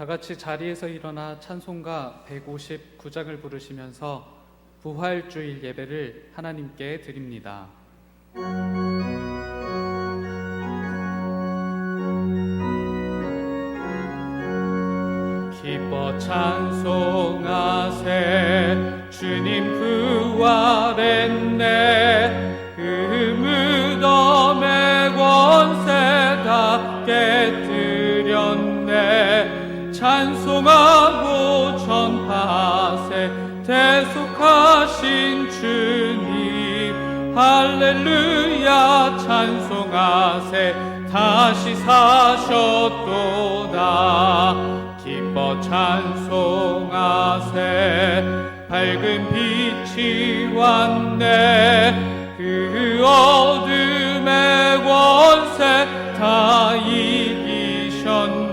다 같이 자리에서 일어나 찬송가 159장을 부르시면서 부활주일 예배를 하나님께 드립니다. 기뻐 찬송하세 주님 부활했네. 그 무덤의 권세 다 깨뜨렸네. 찬송하고 전파하세 대속하신 주님. 할렐루야 찬송하세 다시 사셨도다. 기뻐 찬송하세 밝은 빛이 왔네. 그 어둠의 권세 다 이기셨네.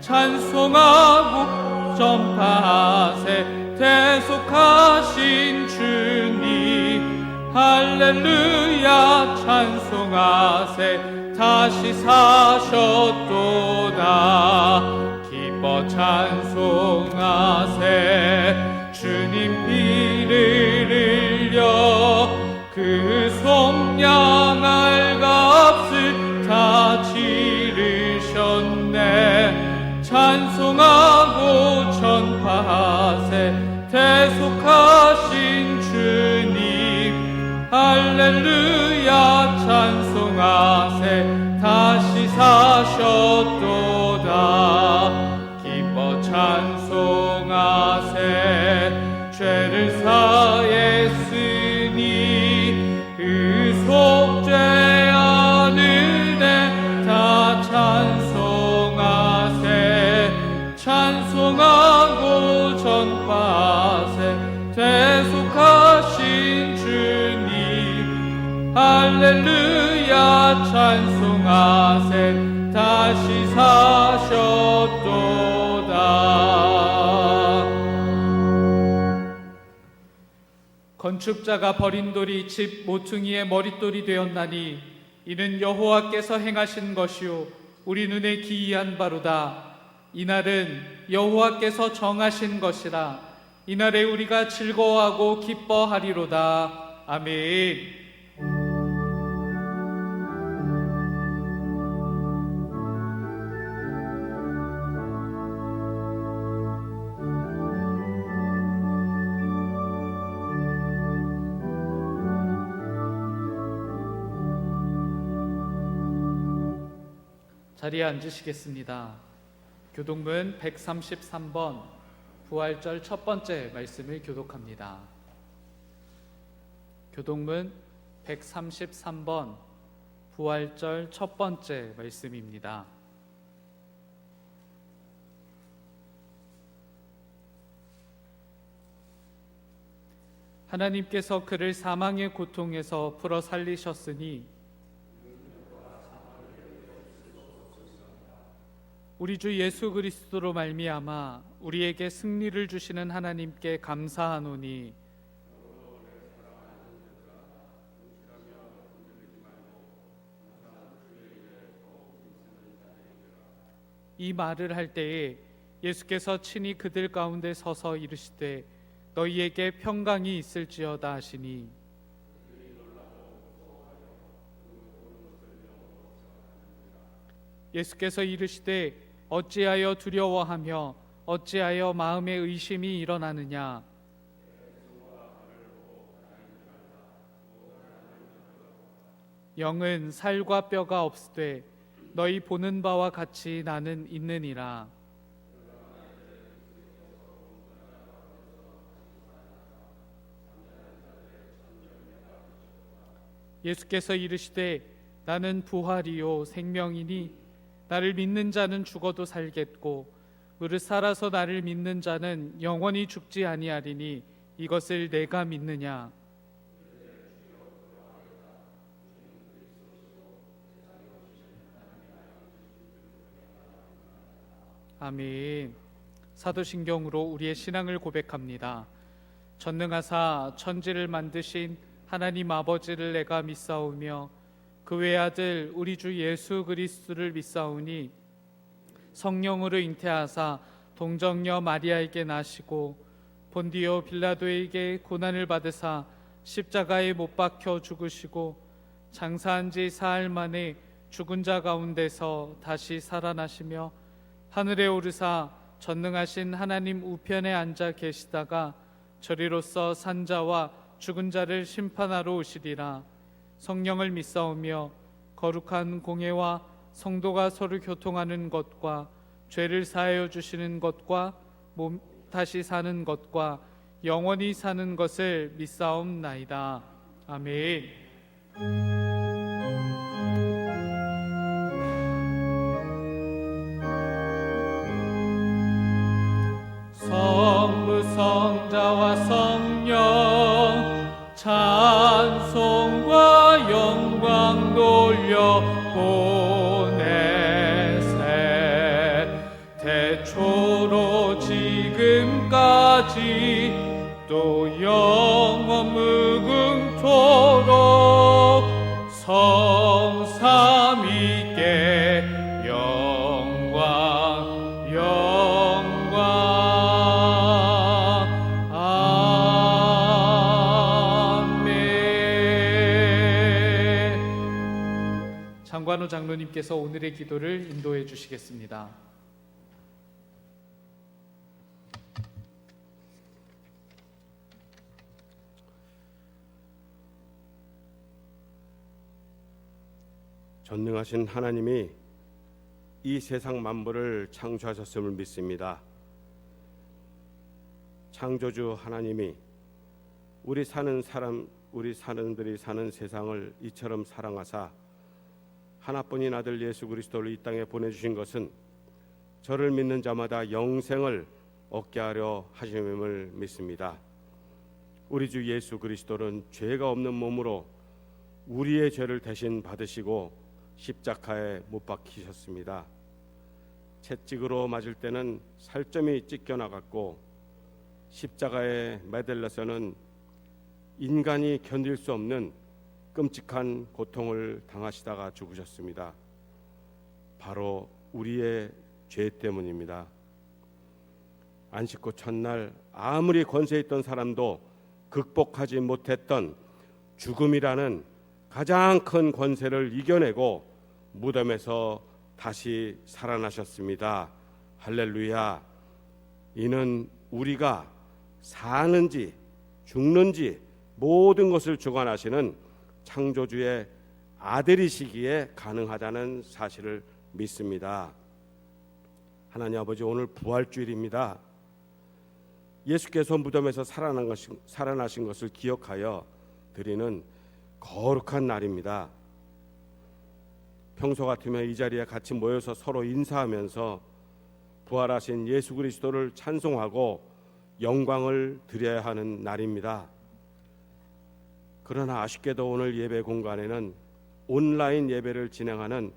찬송하고 전파하세 대속하신 주님. 할렐루야 찬송하세 다시 사셨도다. 기뻐 찬송하세 주님 피를 흘려 그 속량할 값을 다 치르셨네. 찬송하고 전파하세 대속하신 주님. 할렐루야 찬송하세 다시 사셨도다. 기뻐 찬송하세 죄를 사했으니 그 속죄한 은혜 다 찬송하세. 찬송하고 전파하세 대속하신 주님. 할렐루야 찬송하세 다시 사셨도다. 건축자가 버린 돌이 집 모퉁이의 머릿돌이 되었나니 이는 여호와께서 행하신 것이요 우리 눈에 기이한 바로다. 이날은 여호와께서 정하신 것이라. 이날에 우리가 즐거워하고 기뻐하리로다. 아멘. 자리에 앉으시겠습니다. 교독문 133번 부활절 첫 번째 말씀을 교독합니다. 교독문 133번 부활절 첫 번째 말씀입니다. 하나님께서 그를 사망의 고통에서 풀어 살리셨으니 우리 주 예수 그리스도로 말미암아 우리에게 승리를 주시는 하나님께 감사하노니 이 말을 할 때에 예수께서 친히 그들 가운데 서서 이르시되 너희에게 평강이 있을지어다 하시니 예수께서 이르시되 어찌하여 두려워하며 어찌하여 마음에 의심이 일어나느냐. 영은 살과 뼈가 없으되 너희 보는 바와 같이 나는 있느니라. 예수께서 이르시되 나는 부활이요 생명이니 나를 믿는 자는 죽어도 살겠고 무릇 살아서 나를 믿는 자는 영원히 죽지 아니하리니 이것을 내가 믿느냐. 아멘. 사도신경으로 우리의 신앙을 고백합니다. 전능하사 천지를 만드신 하나님 아버지를 내가 믿사오며 그 외아들 우리 주 예수 그리스도를 믿사오니 성령으로 잉태하사 동정녀 마리아에게 나시고 본디오 빌라도에게 고난을 받으사 십자가에 못 박혀 죽으시고 장사한 지 사흘 만에 죽은 자 가운데서 다시 살아나시며 하늘에 오르사 전능하신 하나님 우편에 앉아 계시다가 저리로서 산자와 죽은 자를 심판하러 오시리라. 성령을 믿사오며 거룩한 공예와 성도가 서로 교통하는 것과 죄를 사하여 주시는 것과 몸 다시 사는 것과 영원히 사는 것을 믿사옵나이다. 아멘. 성부 성자와 성령 찬송과 영광 돌려 보내세 태초로 지금까지 또 영원 무궁토록 성삼위께 영광 영광 아멘. 장관호 장로님께서 오늘의 기도를 인도해 주시겠습니다. 전능하신 하나님이 이 세상 만물을 창조하셨음을 믿습니다. 창조주 하나님이 우리 사람들이 사는 세상을 이처럼 사랑하사 하나뿐인 아들 예수 그리스도를 이 땅에 보내주신 것은 저를 믿는 자마다 영생을 얻게 하려 하심임을 믿습니다. 우리 주 예수 그리스도는 죄가 없는 몸으로 우리의 죄를 대신 받으시고 십자가에 못 박히셨습니다. 채찍으로 맞을 때는 살점이 찢겨나갔고 십자가에 매달려서는 인간이 견딜 수 없는 끔찍한 고통을 당하시다가 죽으셨습니다. 바로 우리의 죄 때문입니다. 안식구 첫날 아무리 권세 있던 사람도 극복하지 못했던 죽음이라는 가장 큰 권세를 이겨내고 무덤에서 다시 살아나셨습니다. 할렐루야. 이는 우리가 사는지 죽는지 모든 것을 주관하시는 창조주의 아들이시기에 가능하다는 사실을 믿습니다. 하나님 아버지, 오늘 부활주일입니다. 예수께서 무덤에서 살아나신 것을 기억하여 드리는 거룩한 날입니다. 평소 같으면 이 자리에 같이 모여서 서로 인사하면서 부활하신 예수 그리스도를 찬송하고 영광을 드려야 하는 날입니다. 그러나 아쉽게도 오늘 예배 공간에는 온라인 예배를 진행하는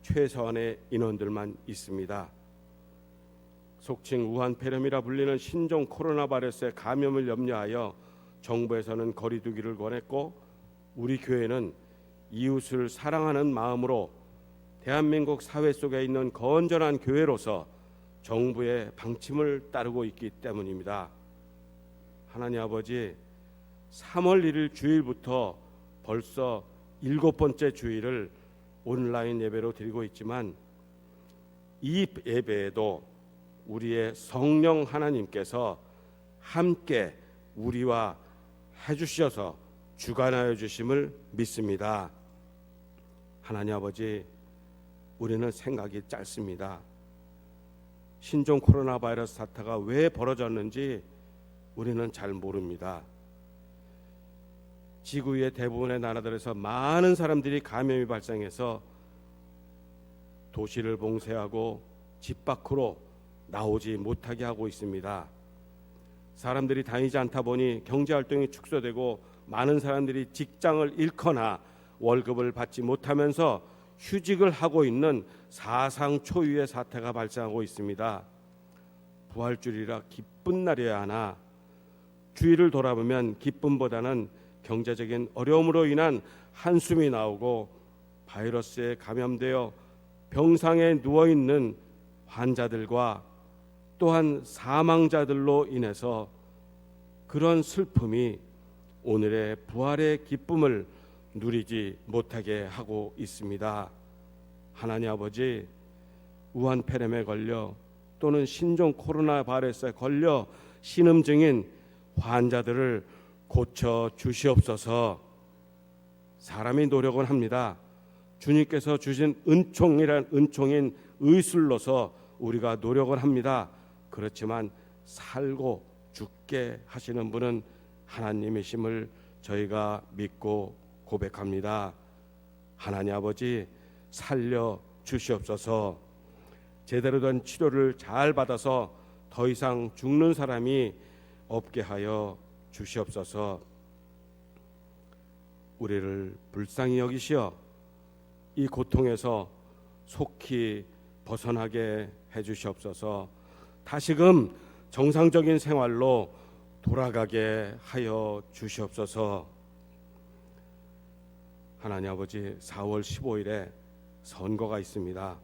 최소한의 인원들만 있습니다. 속칭 우한 폐렴이라 불리는 신종 코로나 바이러스의 감염을 염려하여 정부에서는 거리 두기를 권했고 우리 교회는 이웃을 사랑하는 마음으로 대한민국 사회 속에 있는 건전한 교회로서 정부의 방침을 따르고 있기 때문입니다. 하나님 아버지, 3월 1일 주일부터 벌써 7번째 주일을 온라인 예배로 드리고 있지만 이 예배에도 우리의 성령 하나님께서 함께 우리와 해주셔서 주관하여 주심을 믿습니다. 하나님 아버지, 우리는 생각이 짧습니다. 신종 코로나 바이러스 사태가 왜 벌어졌는지 우리는 잘 모릅니다. 지구의 대부분의 나라들에서 많은 사람들이 감염이 발생해서 도시를 봉쇄하고 집 밖으로 나오지 못하게 하고 있습니다. 사람들이 다니지 않다 보니 경제활동이 축소되고 많은 사람들이 직장을 잃거나 월급을 받지 못하면서 휴직을 하고 있는 사상 초유의 사태가 발생하고 있습니다. 부활주일이라 기쁜 날이어야 하나 주일을 돌아보면 기쁨보다는 경제적인 어려움으로 인한 한숨이 나오고 바이러스에 감염되어 병상에 누워있는 환자들과 또한 사망자들로 인해서 그런 슬픔이 오늘의 부활의 기쁨을 누리지 못하게 하고 있습니다. 하나님 아버지, 우한폐렴에 걸려 또는 신종 코로나 바이러스에 걸려 신음증인 환자들을 고쳐 주시옵소서. 사람이 노력은 합니다. 주님께서 주신 은총인 의술로서 우리가 노력을 합니다. 그렇지만 살고 죽게 하시는 분은 하나님이심을 저희가 믿고 고백합니다. 하나님 아버지, 살려 주시옵소서. 제대로 된 치료를 잘 받아서 더 이상 죽는 사람이 없게 하여 주시옵소서. 우리를 불쌍히 여기시어 이 고통에서 속히 벗어나게 해주시옵소서. 다시금 정상적인 생활로 돌아가게 하여 주시옵소서. 하나님 아버지, 4월 15일에 선거가 있습니다.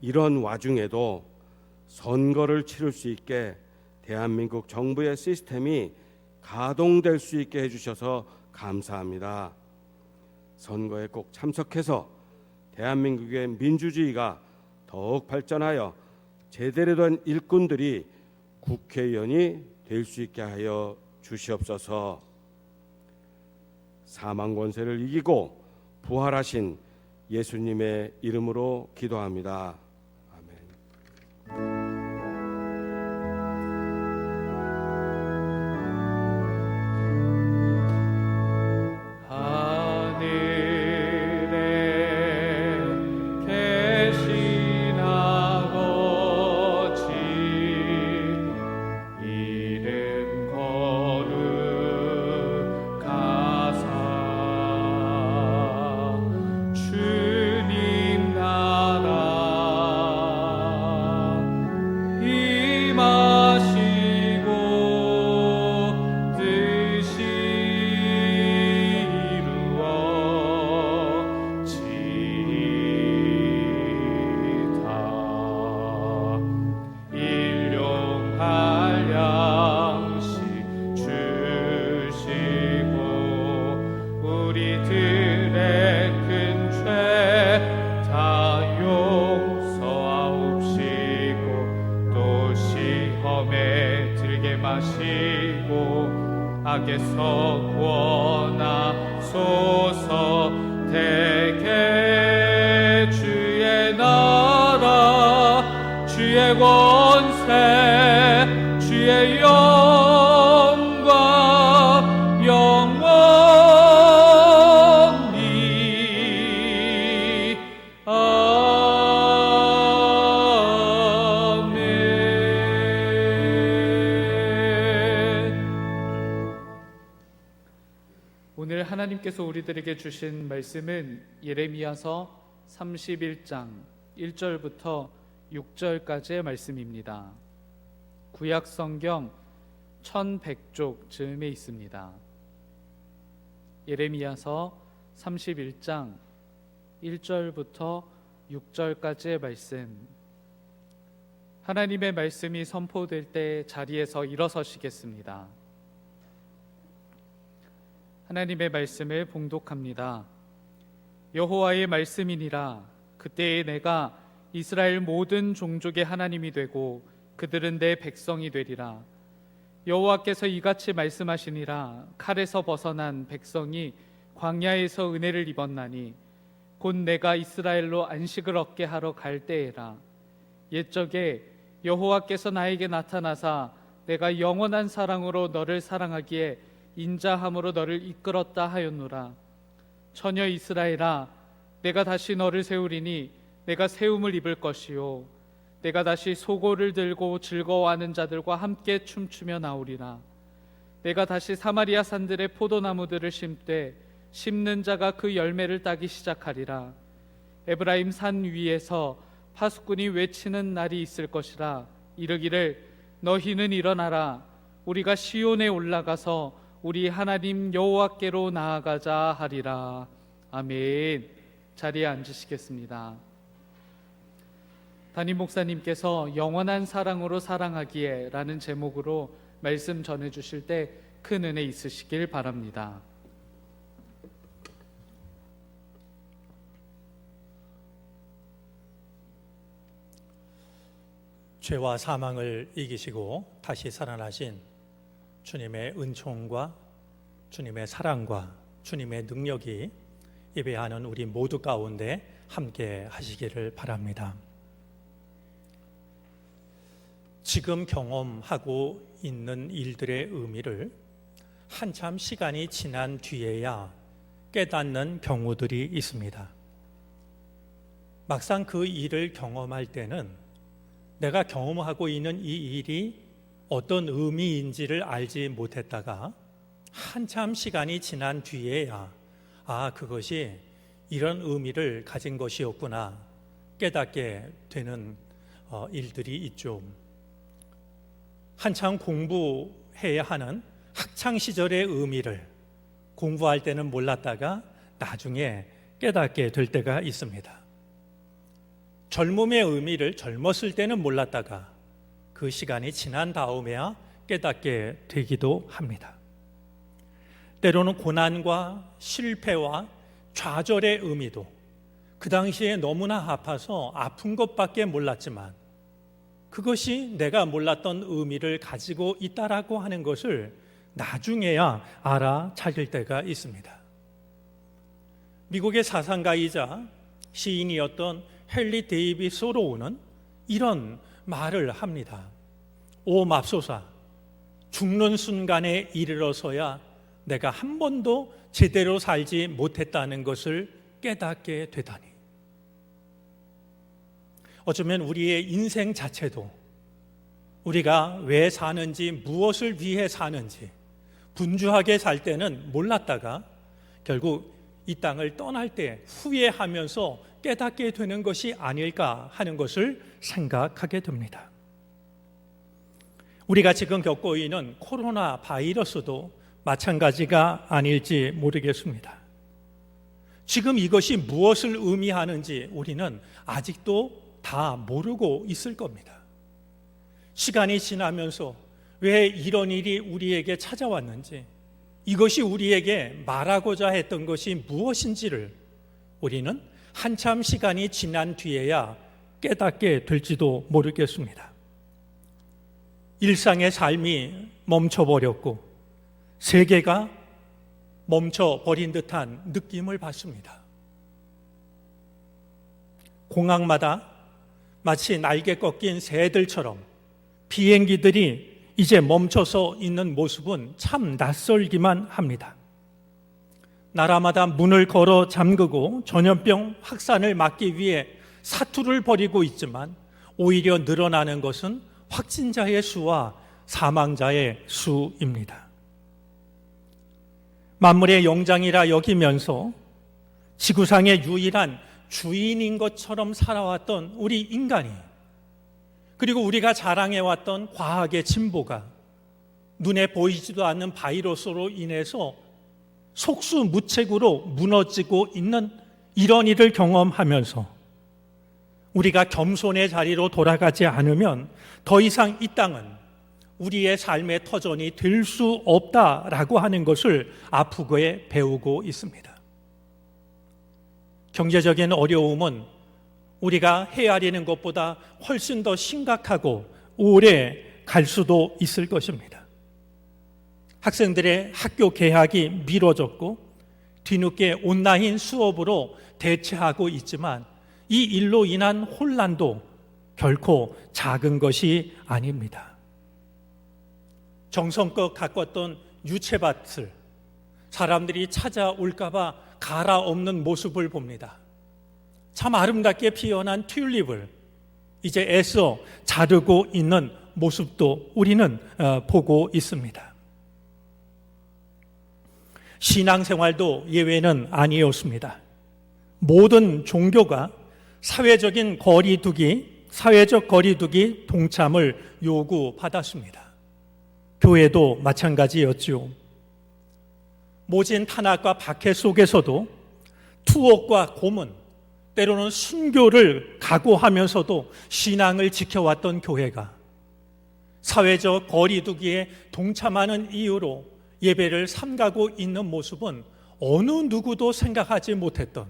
이런 와중에도 선거를 치를 수 있게 대한민국 정부의 시스템이 가동될 수 있게 해주셔서 감사합니다. 선거에 꼭 참석해서 대한민국의 민주주의가 더욱 발전하여 제대로 된 일꾼들이 국회의원이 될 수 있게 하여 주시옵소서. 사망 권세를 이기고 부활하신 예수님의 이름으로 기도합니다. 아멘. 악에서 구원하소서. 대개 주의 나라, 주의 권세, 주의 영광 영원히. 오늘 하나님께서 우리들에게 주신 말씀은 예레미야서 31장 1절부터 6절까지의 말씀입니다. 구약 성경 1100쪽 즈음에 있습니다. 예레미야서 31장 1절부터 6절까지의 말씀, 하나님의 말씀이 선포될 때 자리에서 일어서시겠습니다. 하나님의 말씀을 봉독합니다. 여호와의 말씀이니라. 그때에 내가 이스라엘 모든 종족의 하나님이 되고 그들은 내 백성이 되리라. 여호와께서 이같이 말씀하시니라. 칼에서 벗어난 백성이 광야에서 은혜를 입었나니 곧 내가 이스라엘로 안식을 얻게 하러 갈 때에라. 옛적에 여호와께서 나에게 나타나사 내가 영원한 사랑으로 너를 사랑하기에 인자함으로 너를 이끌었다 하였노라. 처녀 이스라엘아, 내가 다시 너를 세우리니 내가 세움을 입을 것이요 내가 다시 소고를 들고 즐거워하는 자들과 함께 춤추며 나오리라. 내가 다시 사마리아 산들의 포도나무들을 심되 심는 자가 그 열매를 따기 시작하리라. 에브라임 산 위에서 파수꾼이 외치는 날이 있을 것이라. 이르기를 너희는 일어나라. 우리가 시온에 올라가서 우리 하나님 여호와께로 나아가자 하리라. 아멘. 자리에 앉으시겠습니다. 담임 목사님께서 영원한 사랑으로 사랑하기에 라는 제목으로 말씀 전해주실 때 큰 은혜 있으시길 바랍니다. 죄와 사망을 이기시고 다시 살아나신 주님의 은총과 주님의 사랑과 주님의 능력이 예배하는 우리 모두 가운데 함께 하시기를 바랍니다. 지금 경험하고 있는 일들의 의미를 한참 시간이 지난 뒤에야 깨닫는 경우들이 있습니다. 막상 그 일을 경험할 때는 내가 경험하고 있는 이 일이 어떤 의미인지를 알지 못했다가 한참 시간이 지난 뒤에야 그것이 이런 의미를 가진 것이었구나 깨닫게 되는 일들이 있죠. 한참 공부해야 하는 학창시절의 의미를 공부할 때는 몰랐다가 나중에 깨닫게 될 때가 있습니다. 젊음의 의미를 젊었을 때는 몰랐다가 그 시간이 지난 다음에야 깨닫게 되기도 합니다. 때로는 고난과 실패와 좌절의 의미도 그 당시에 너무나 아파서 아픈 것밖에 몰랐지만 그것이 내가 몰랐던 의미를 가지고 있다라고 하는 것을 나중에야 알아차릴 때가 있습니다. 미국의 사상가이자 시인이었던 헨리 데이빗 소로우는 이런 말을 합니다. 오 맙소사, 죽는 순간에 이르러서야 내가 한 번도 제대로 살지 못했다는 것을 깨닫게 되다니. 어쩌면 우리의 인생 자체도 우리가 왜 사는지, 무엇을 위해 사는지 분주하게 살 때는 몰랐다가 결국 이 땅을 떠날 때 후회하면서 깨닫게 되는 것이 아닐까 하는 것을 생각하게 됩니다. 우리가 지금 겪고 있는 코로나 바이러스도 마찬가지가 아닐지 모르겠습니다. 지금 이것이 무엇을 의미하는지 우리는 아직도 다 모르고 있을 겁니다. 시간이 지나면서 왜 이런 일이 우리에게 찾아왔는지, 이것이 우리에게 말하고자 했던 것이 무엇인지를 우리는 한참 시간이 지난 뒤에야 깨닫게 될지도 모르겠습니다. 일상의 삶이 멈춰버렸고 세계가 멈춰버린 듯한 느낌을 받습니다. 공항마다 마치 날개 꺾인 새들처럼 비행기들이 이제 멈춰서 있는 모습은 참 낯설기만 합니다. 나라마다 문을 걸어 잠그고 전염병 확산을 막기 위해 사투를 벌이고 있지만 오히려 늘어나는 것은 확진자의 수와 사망자의 수입니다. 만물의 영장이라 여기면서 지구상의 유일한 주인인 것처럼 살아왔던 우리 인간이, 그리고 우리가 자랑해왔던 과학의 진보가 눈에 보이지도 않는 바이러스로 인해서 속수무책으로 무너지고 있는 이런 일을 경험하면서 우리가 겸손의 자리로 돌아가지 않으면 더 이상 이 땅은 우리의 삶의 터전이 될 수 없다라고 하는 것을 아프게 배우고 있습니다. 경제적인 어려움은 우리가 헤아리는 것보다 훨씬 더 심각하고 오래 갈 수도 있을 것입니다. 학생들의 학교 개학이 미뤄졌고 뒤늦게 온라인 수업으로 대체하고 있지만 이 일로 인한 혼란도 결코 작은 것이 아닙니다. 정성껏 가꿨던 유채밭을 사람들이 찾아올까 봐 갈아엎는 모습을 봅니다. 참 아름답게 피어난 튤립을 이제 애써 자르고 있는 모습도 우리는 보고 있습니다. 신앙생활도 예외는 아니었습니다. 모든 종교가 사회적 거리두기 동참을 요구받았습니다. 교회도 마찬가지였죠. 모진 탄압과 박해 속에서도 투옥과 고문, 때로는 순교를 각오하면서도 신앙을 지켜왔던 교회가 사회적 거리두기에 동참하는 이유로 예배를 삼가고 있는 모습은 어느 누구도 생각하지 못했던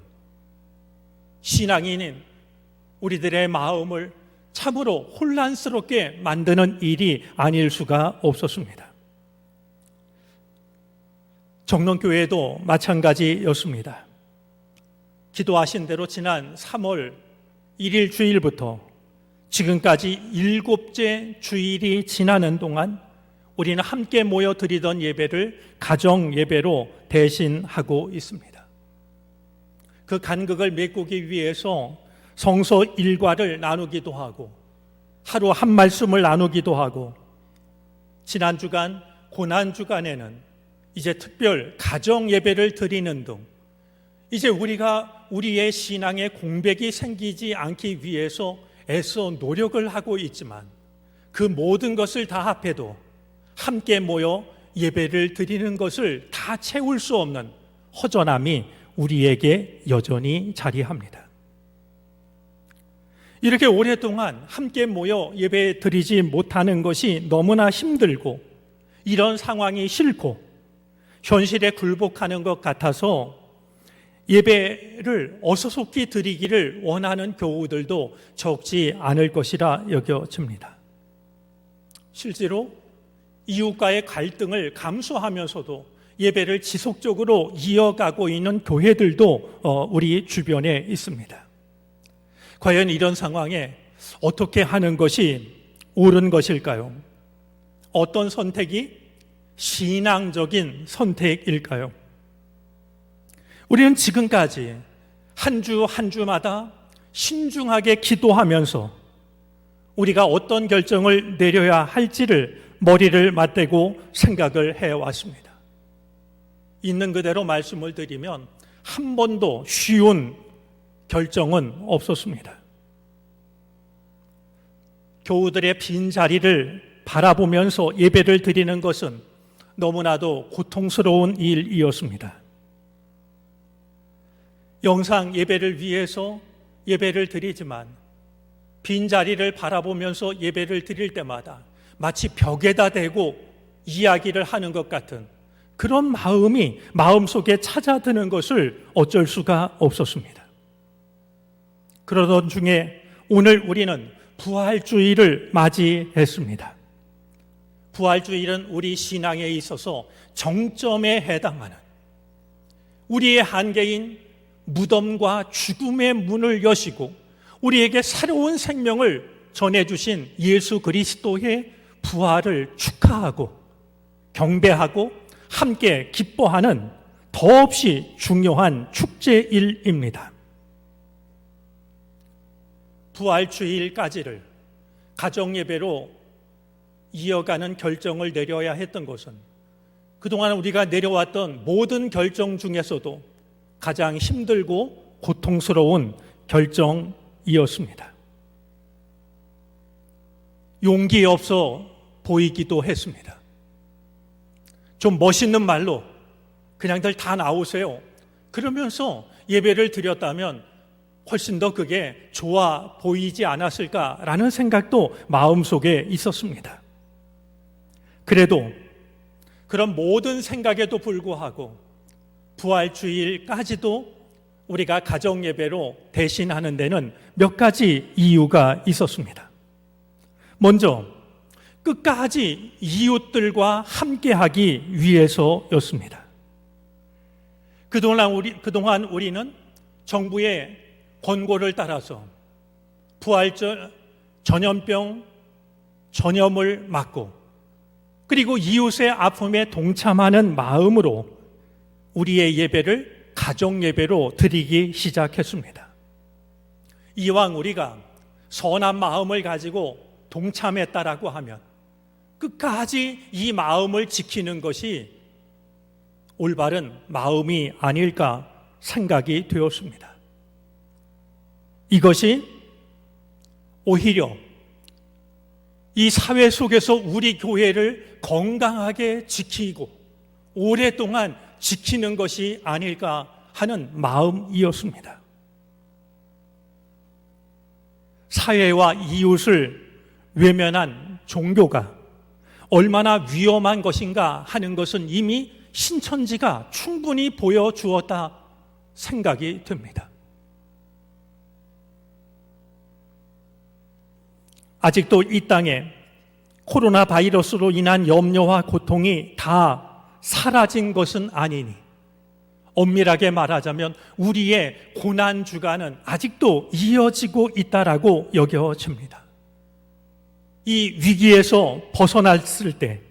신앙인인 우리들의 마음을 참으로 혼란스럽게 만드는 일이 아닐 수가 없었습니다. 정론교회도 마찬가지였습니다. 기도하신 대로 지난 3월 1일 주일부터 지금까지 7째 주일이 지나는 동안 우리는 함께 모여 드리던 예배를 가정 예배로 대신하고 있습니다. 그 간극을 메꾸기 위해서 성서 일과를 나누기도 하고 하루 한 말씀을 나누기도 하고 지난 주간 고난 주간에는 이제 특별 가정 예배를 드리는 등 이제 우리가 우리의 신앙에 공백이 생기지 않기 위해서 애써 노력을 하고 있지만 그 모든 것을 다 합해도 함께 모여 예배를 드리는 것을 다 채울 수 없는 허전함이 우리에게 여전히 자리합니다. 이렇게 오랫동안 함께 모여 예배 드리지 못하는 것이 너무나 힘들고 이런 상황이 싫고 현실에 굴복하는 것 같아서 예배를 어서속히 드리기를 원하는 교우들도 적지 않을 것이라 여겨집니다. 실제로 이웃과의 갈등을 감수하면서도 예배를 지속적으로 이어가고 있는 교회들도 우리 주변에 있습니다. 과연 이런 상황에 어떻게 하는 것이 옳은 것일까요? 어떤 선택이 신앙적인 선택일까요? 우리는 지금까지 한 주 한 주마다 신중하게 기도하면서 우리가 어떤 결정을 내려야 할지를 머리를 맞대고 생각을 해왔습니다. 있는 그대로 말씀을 드리면 한 번도 쉬운 결정은 없었습니다. 교우들의 빈자리를 바라보면서 예배를 드리는 것은 너무나도 고통스러운 일이었습니다. 영상 예배를 위해서 예배를 드리지만 빈자리를 바라보면서 예배를 드릴 때마다 마치 벽에다 대고 이야기를 하는 것 같은 그런 마음이 마음속에 찾아드는 것을 어쩔 수가 없었습니다. 그러던 중에 오늘 우리는 부활주의를 맞이했습니다. 부활주의는 우리 신앙에 있어서 정점에 해당하는 우리의 한계인 무덤과 죽음의 문을 여시고 우리에게 새로운 생명을 전해주신 예수 그리스도의 부활을 축하하고 경배하고 함께 기뻐하는 더없이 중요한 축제일입니다. 부활주일까지를 가정예배로 이어가는 결정을 내려야 했던 것은 그동안 우리가 내려왔던 모든 결정 중에서도 가장 힘들고 고통스러운 결정이었습니다. 용기 없어 보이기도 했습니다. 좀 멋있는 말로 그냥들 다 나오세요. 그러면서 예배를 드렸다면 훨씬 더 그게 좋아 보이지 않았을까라는 생각도 마음속에 있었습니다. 그래도 그런 모든 생각에도 불구하고 부활주일까지도 우리가 가정예배로 대신하는 데는 몇 가지 이유가 있었습니다. 먼저 끝까지 이웃들과 함께하기 위해서였습니다. 그동안 우리는 정부의 권고를 따라서 전염병 전염을 막고 그리고 이웃의 아픔에 동참하는 마음으로 우리의 예배를 가정예배로 드리기 시작했습니다. 이왕 우리가 선한 마음을 가지고 동참했다라고 하면 끝까지 이 마음을 지키는 것이 올바른 마음이 아닐까 생각이 되었습니다. 이것이 오히려 이 사회 속에서 우리 교회를 건강하게 지키고 오랫동안 지키는 것이 아닐까 하는 마음이었습니다. 사회와 이웃을 외면한 종교가 얼마나 위험한 것인가 하는 것은 이미 신천지가 충분히 보여주었다 생각이 듭니다. 아직도 이 땅에 코로나 바이러스로 인한 염려와 고통이 다 사라진 것은 아니니 엄밀하게 말하자면 우리의 고난 주간은 아직도 이어지고 있다라고 여겨집니다. 이 위기에서 벗어났을 때,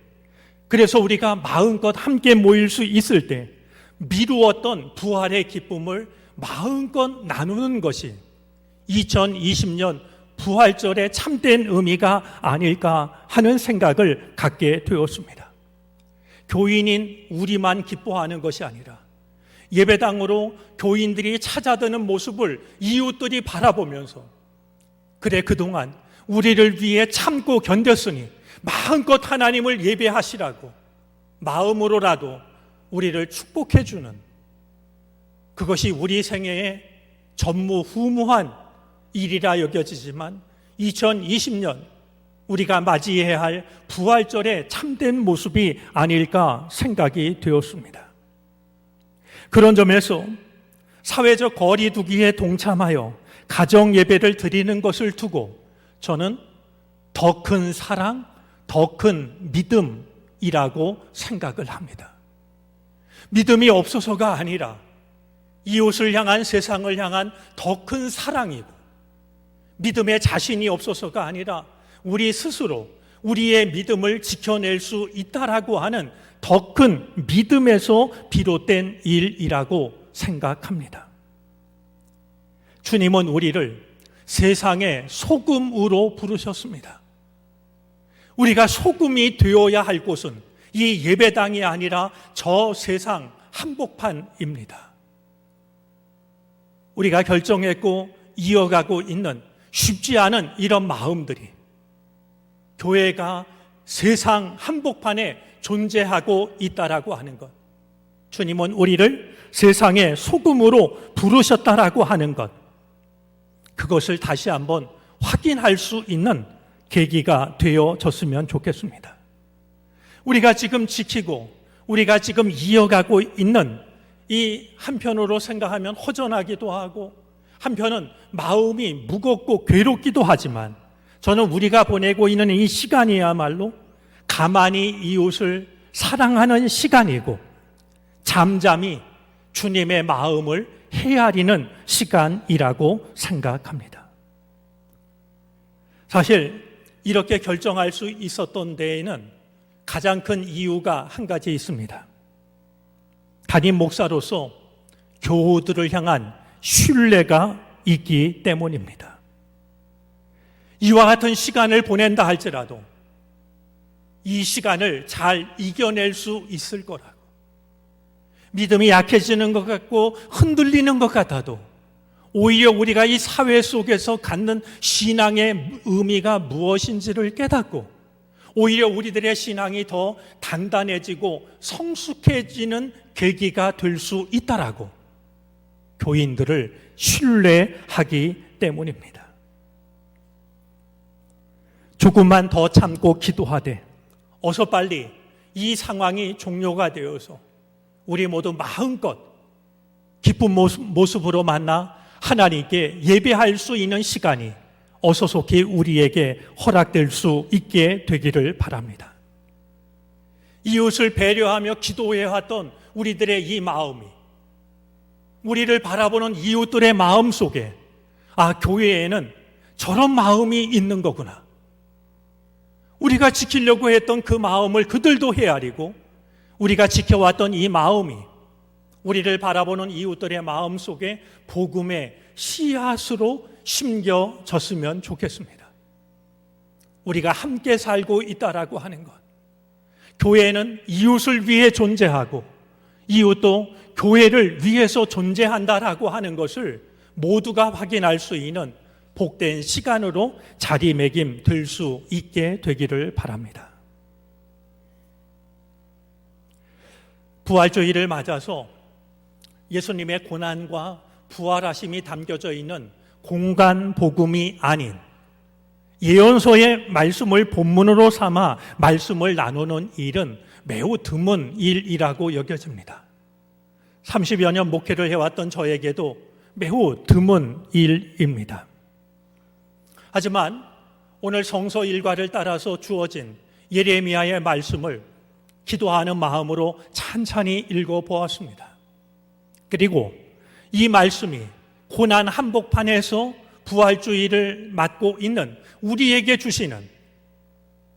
그래서 우리가 마음껏 함께 모일 수 있을 때 미루었던 부활의 기쁨을 마음껏 나누는 것이 2020년 부활절의 참된 의미가 아닐까 하는 생각을 갖게 되었습니다. 교인인 우리만 기뻐하는 것이 아니라 예배당으로 교인들이 찾아드는 모습을 이웃들이 바라보면서, 그래 그동안 우리를 위해 참고 견뎠으니 마음껏 하나님을 예배하시라고 마음으로라도 우리를 축복해 주는, 그것이 우리 생애의 전무후무한 일이라 여겨지지만 2020년 우리가 맞이해야 할 부활절의 참된 모습이 아닐까 생각이 되었습니다. 그런 점에서 사회적 거리 두기에 동참하여 가정 예배를 드리는 것을 두고 저는 더 큰 사랑, 더 큰 믿음이라고 생각을 합니다. 믿음이 없어서가 아니라 이웃을 향한, 세상을 향한 더 큰 사랑이고, 믿음의 자신이 없어서가 아니라 우리 스스로 우리의 믿음을 지켜낼 수 있다라고 하는 더 큰 믿음에서 비롯된 일이라고 생각합니다. 주님은 우리를 세상의 소금으로 부르셨습니다. 우리가 소금이 되어야 할 곳은 이 예배당이 아니라 저 세상 한복판입니다. 우리가 결정했고 이어가고 있는 쉽지 않은 이런 마음들이 교회가 세상 한복판에 존재하고 있다라고 하는 것, 주님은 우리를 세상의 소금으로 부르셨다라고 하는 것, 그것을 다시 한번 확인할 수 있는 계기가 되어졌으면 좋겠습니다. 우리가 지금 지키고 우리가 지금 이어가고 있는 이 한편으로 생각하면 허전하기도 하고 한편은 마음이 무겁고 괴롭기도 하지만, 저는 우리가 보내고 있는 이 시간이야말로 가만히 이웃을 사랑하는 시간이고 잠잠히 주님의 마음을 헤아리는 시간이라고 생각합니다. 사실 이렇게 결정할 수 있었던 데에는 가장 큰 이유가 한 가지 있습니다. 담임 목사로서 교우들을 향한 신뢰가 있기 때문입니다. 이와 같은 시간을 보낸다 할지라도 이 시간을 잘 이겨낼 수 있을 거라고, 믿음이 약해지는 것 같고 흔들리는 것 같아도 오히려 우리가 이 사회 속에서 갖는 신앙의 의미가 무엇인지를 깨닫고 오히려 우리들의 신앙이 더 단단해지고 성숙해지는 계기가 될 수 있다라고 교인들을 신뢰하기 때문입니다. 조금만 더 참고 기도하되 어서 빨리 이 상황이 종료가 되어서 우리 모두 마음껏 기쁜 모습으로 만나 하나님께 예배할 수 있는 시간이 어서 속히 우리에게 허락될 수 있게 되기를 바랍니다. 이웃을 배려하며 기도해왔던 우리들의 이 마음이 우리를 바라보는 이웃들의 마음 속에, 아, 교회에는 저런 마음이 있는 거구나, 우리가 지키려고 했던 그 마음을 그들도 헤아리고 우리가 지켜왔던 이 마음이 우리를 바라보는 이웃들의 마음 속에 복음의 씨앗으로 심겨졌으면 좋겠습니다. 우리가 함께 살고 있다라고 하는 것, 교회는 이웃을 위해 존재하고 이웃도 교회를 위해서 존재한다라고 하는 것을 모두가 확인할 수 있는 복된 시간으로 자리매김 될 수 있게 되기를 바랍니다. 부활주의를 맞아서 예수님의 고난과 부활하심이 담겨져 있는 공간 복음이 아닌 예언서의 말씀을 본문으로 삼아 말씀을 나누는 일은 매우 드문 일이라고 여겨집니다. 30여 년 목회를 해왔던 저에게도 매우 드문 일입니다. 하지만 오늘 성서 일과를 따라서 주어진 예레미야의 말씀을 기도하는 마음으로 찬찬히 읽어보았습니다. 그리고 이 말씀이 고난 한복판에서 부활주의를 맡고 있는 우리에게 주시는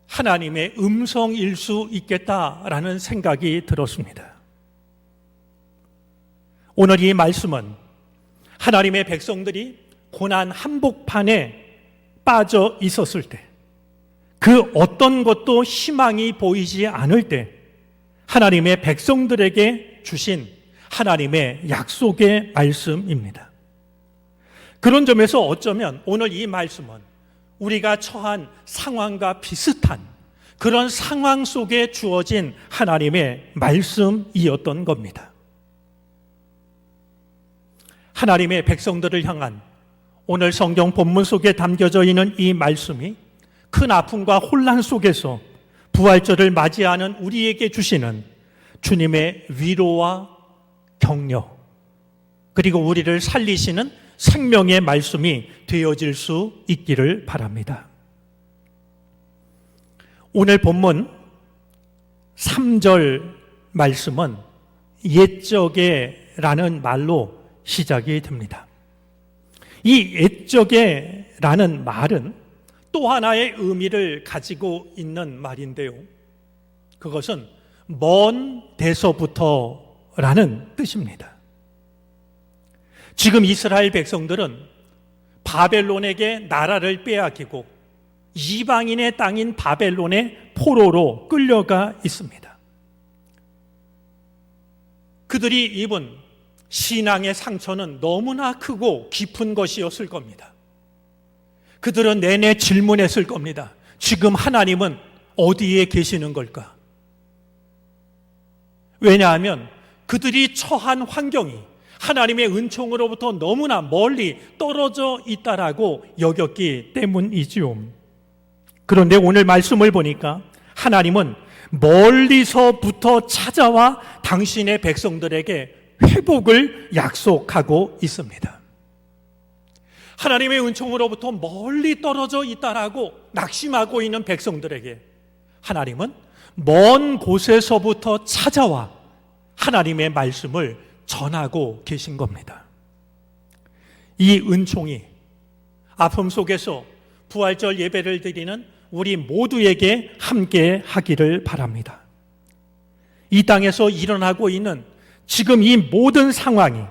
하나님의 음성일 수 있겠다라는 생각이 들었습니다. 오늘 이 말씀은 하나님의 백성들이 고난 한복판에 빠져 있었을 때, 그 어떤 것도 희망이 보이지 않을 때 하나님의 백성들에게 주신 하나님의 약속의 말씀입니다. 그런 점에서 어쩌면 오늘 이 말씀은 우리가 처한 상황과 비슷한 그런 상황 속에 주어진 하나님의 말씀이었던 겁니다. 하나님의 백성들을 향한 오늘 성경 본문 속에 담겨져 있는 이 말씀이 큰 아픔과 혼란 속에서 부활절을 맞이하는 우리에게 주시는 주님의 위로와 격려, 그리고 우리를 살리시는 생명의 말씀이 되어질 수 있기를 바랍니다. 오늘 본문 3절 말씀은 옛적에라는 말로 시작이 됩니다. 이 옛적에라는 말은 또 하나의 의미를 가지고 있는 말인데요. 그것은 먼 데서부터라는 뜻입니다. 지금 이스라엘 백성들은 바벨론에게 나라를 빼앗기고 이방인의 땅인 바벨론의 포로로 끌려가 있습니다. 그들이 입은 신앙의 상처는 너무나 크고 깊은 것이었을 겁니다. 그들은 내내 질문했을 겁니다. 지금 하나님은 어디에 계시는 걸까? 왜냐하면 그들이 처한 환경이 하나님의 은총으로부터 너무나 멀리 떨어져 있다라고 여겼기 때문이지요. 그런데 오늘 말씀을 보니까 하나님은 멀리서부터 찾아와 당신의 백성들에게 회복을 약속하고 있습니다. 하나님의 은총으로부터 멀리 떨어져 있다라고 낙심하고 있는 백성들에게 하나님은 먼 곳에서부터 찾아와 하나님의 말씀을 전하고 계신 겁니다. 이 은총이 아픔 속에서 부활절 예배를 드리는 우리 모두에게 함께 하기를 바랍니다. 이 땅에서 일어나고 있는 지금 이 모든 상황이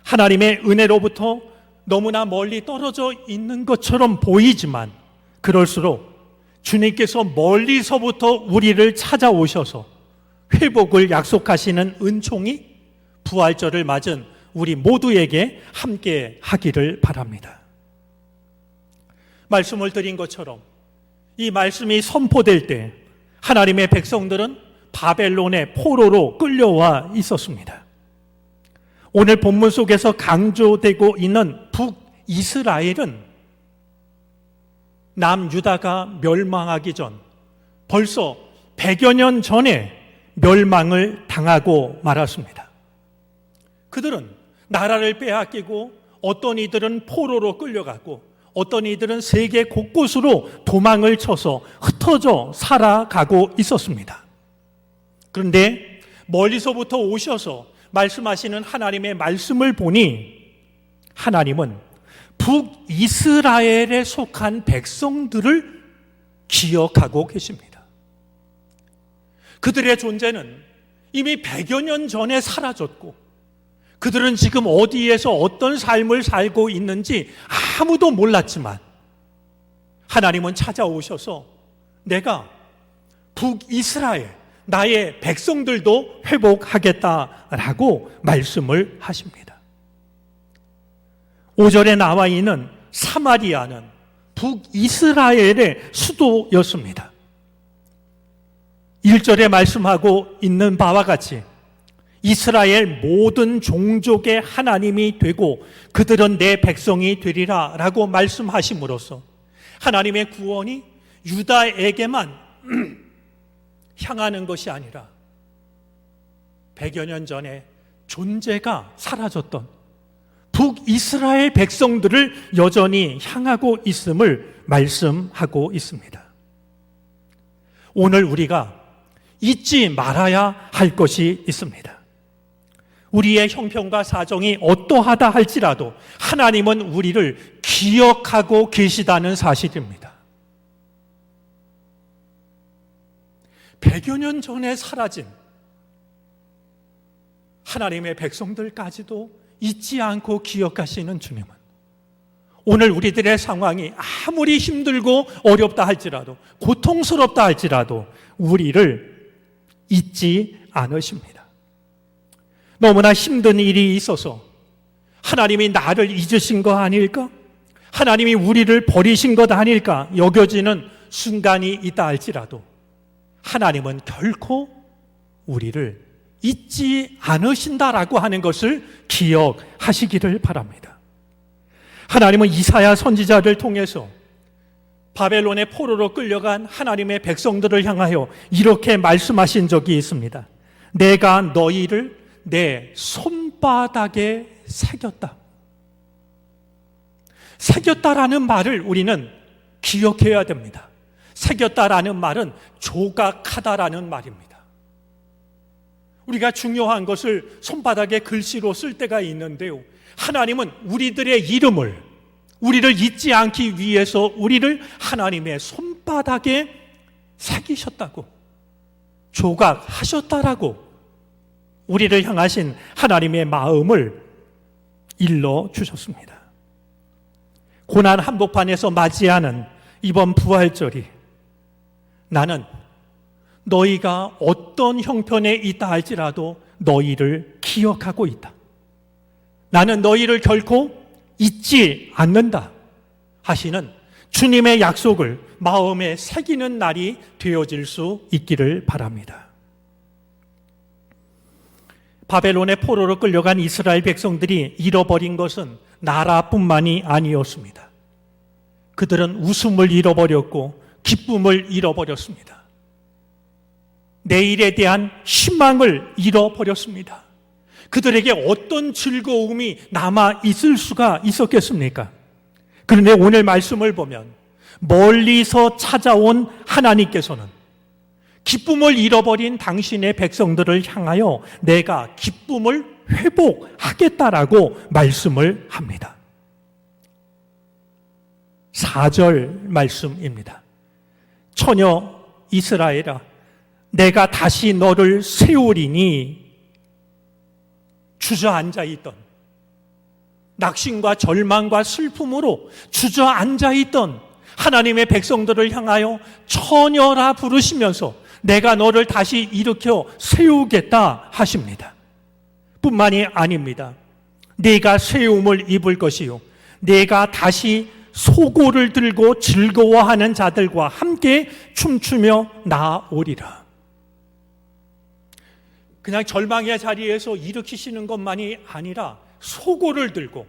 하나님의 은혜로부터 너무나 멀리 떨어져 있는 것처럼 보이지만 그럴수록 주님께서 멀리서부터 우리를 찾아오셔서 회복을 약속하시는 은총이 부활절을 맞은 우리 모두에게 함께 하기를 바랍니다. 말씀을 드린 것처럼 이 말씀이 선포될 때 하나님의 백성들은 바벨론의 포로로 끌려와 있었습니다. 오늘 본문 속에서 강조되고 있는 북이스라엘은 남유다가 멸망하기 전 벌써 100여 년 전에 멸망을 당하고 말았습니다. 그들은 나라를 빼앗기고 어떤 이들은 포로로 끌려가고 어떤 이들은 세계 곳곳으로 도망을 쳐서 흩어져 살아가고 있었습니다. 그런데 멀리서부터 오셔서 말씀하시는 하나님의 말씀을 보니 하나님은 북이스라엘에 속한 백성들을 기억하고 계십니다. 그들의 존재는 이미 100여 년 전에 사라졌고 그들은 지금 어디에서 어떤 삶을 살고 있는지 아무도 몰랐지만 하나님은 찾아오셔서 내가 북이스라엘 나의 백성들도 회복하겠다라고 말씀을 하십니다. 5절에 나와 있는 사마리아는 북이스라엘의 수도였습니다. 1절에 말씀하고 있는 바와 같이 이스라엘 모든 종족의 하나님이 되고 그들은 내 백성이 되리라 라고 말씀하심으로써 하나님의 구원이 유다에게만 향하는 것이 아니라 100여 년 전에 존재가 사라졌던 북이스라엘 백성들을 여전히 향하고 있음을 말씀하고 있습니다. 오늘 우리가 잊지 말아야 할 것이 있습니다. 우리의 형편과 사정이 어떠하다 할지라도 하나님은 우리를 기억하고 계시다는 사실입니다. 100여 년 전에 사라진 하나님의 백성들까지도 잊지 않고 기억하시는 주님은 오늘 우리들의 상황이 아무리 힘들고 어렵다 할지라도, 고통스럽다 할지라도 우리를 잊지 않으십니다. 너무나 힘든 일이 있어서 하나님이 나를 잊으신 거 아닐까? 하나님이 우리를 버리신 것 아닐까? 여겨지는 순간이 있다 할지라도 하나님은 결코 우리를 잊지 않으신다라고 하는 것을 기억하시기를 바랍니다. 하나님은 이사야 선지자를 통해서 바벨론의 포로로 끌려간 하나님의 백성들을 향하여 이렇게 말씀하신 적이 있습니다. 내가 너희를 내 손바닥에 새겼다. 새겼다라는 말을 우리는 기억해야 됩니다. 새겼다라는 말은 조각하다라는 말입니다. 우리가 중요한 것을 손바닥에 글씨로 쓸 때가 있는데요. 하나님은 우리들의 이름을, 우리를 잊지 않기 위해서 우리를 하나님의 손바닥에 새기셨다고, 조각하셨다라고 우리를 향하신 하나님의 마음을 일러주셨습니다. 고난 한복판에서 맞이하는 이번 부활절이 나는 너희가 어떤 형편에 있다 할지라도 너희를 기억하고 있다. 나는 너희를 결코 잊지 않는다 하시는 주님의 약속을 마음에 새기는 날이 되어질 수 있기를 바랍니다. 바벨론의 포로로 끌려간 이스라엘 백성들이 잃어버린 것은 나라뿐만이 아니었습니다. 그들은 웃음을 잃어버렸고 기쁨을 잃어버렸습니다. 내일에 대한 희망을 잃어버렸습니다. 그들에게 어떤 즐거움이 남아 있을 수가 있었겠습니까? 그런데 오늘 말씀을 보면 멀리서 찾아온 하나님께서는 기쁨을 잃어버린 당신의 백성들을 향하여 내가 기쁨을 회복하겠다라고 말씀을 합니다. 4절 말씀입니다. 처녀 이스라엘아, 내가 다시 너를 세우리니 주저앉아 있던, 낙심과 절망과 슬픔으로 주저앉아 있던 하나님의 백성들을 향하여 처녀라 부르시면서 내가 너를 다시 일으켜 세우겠다 하십니다. 뿐만이 아닙니다. 네가 세움을 입을 것이요, 네가 다시 소고를 들고 즐거워하는 자들과 함께 춤추며 나아오리라. 그냥 절망의 자리에서 일으키시는 것만이 아니라 소고를 들고,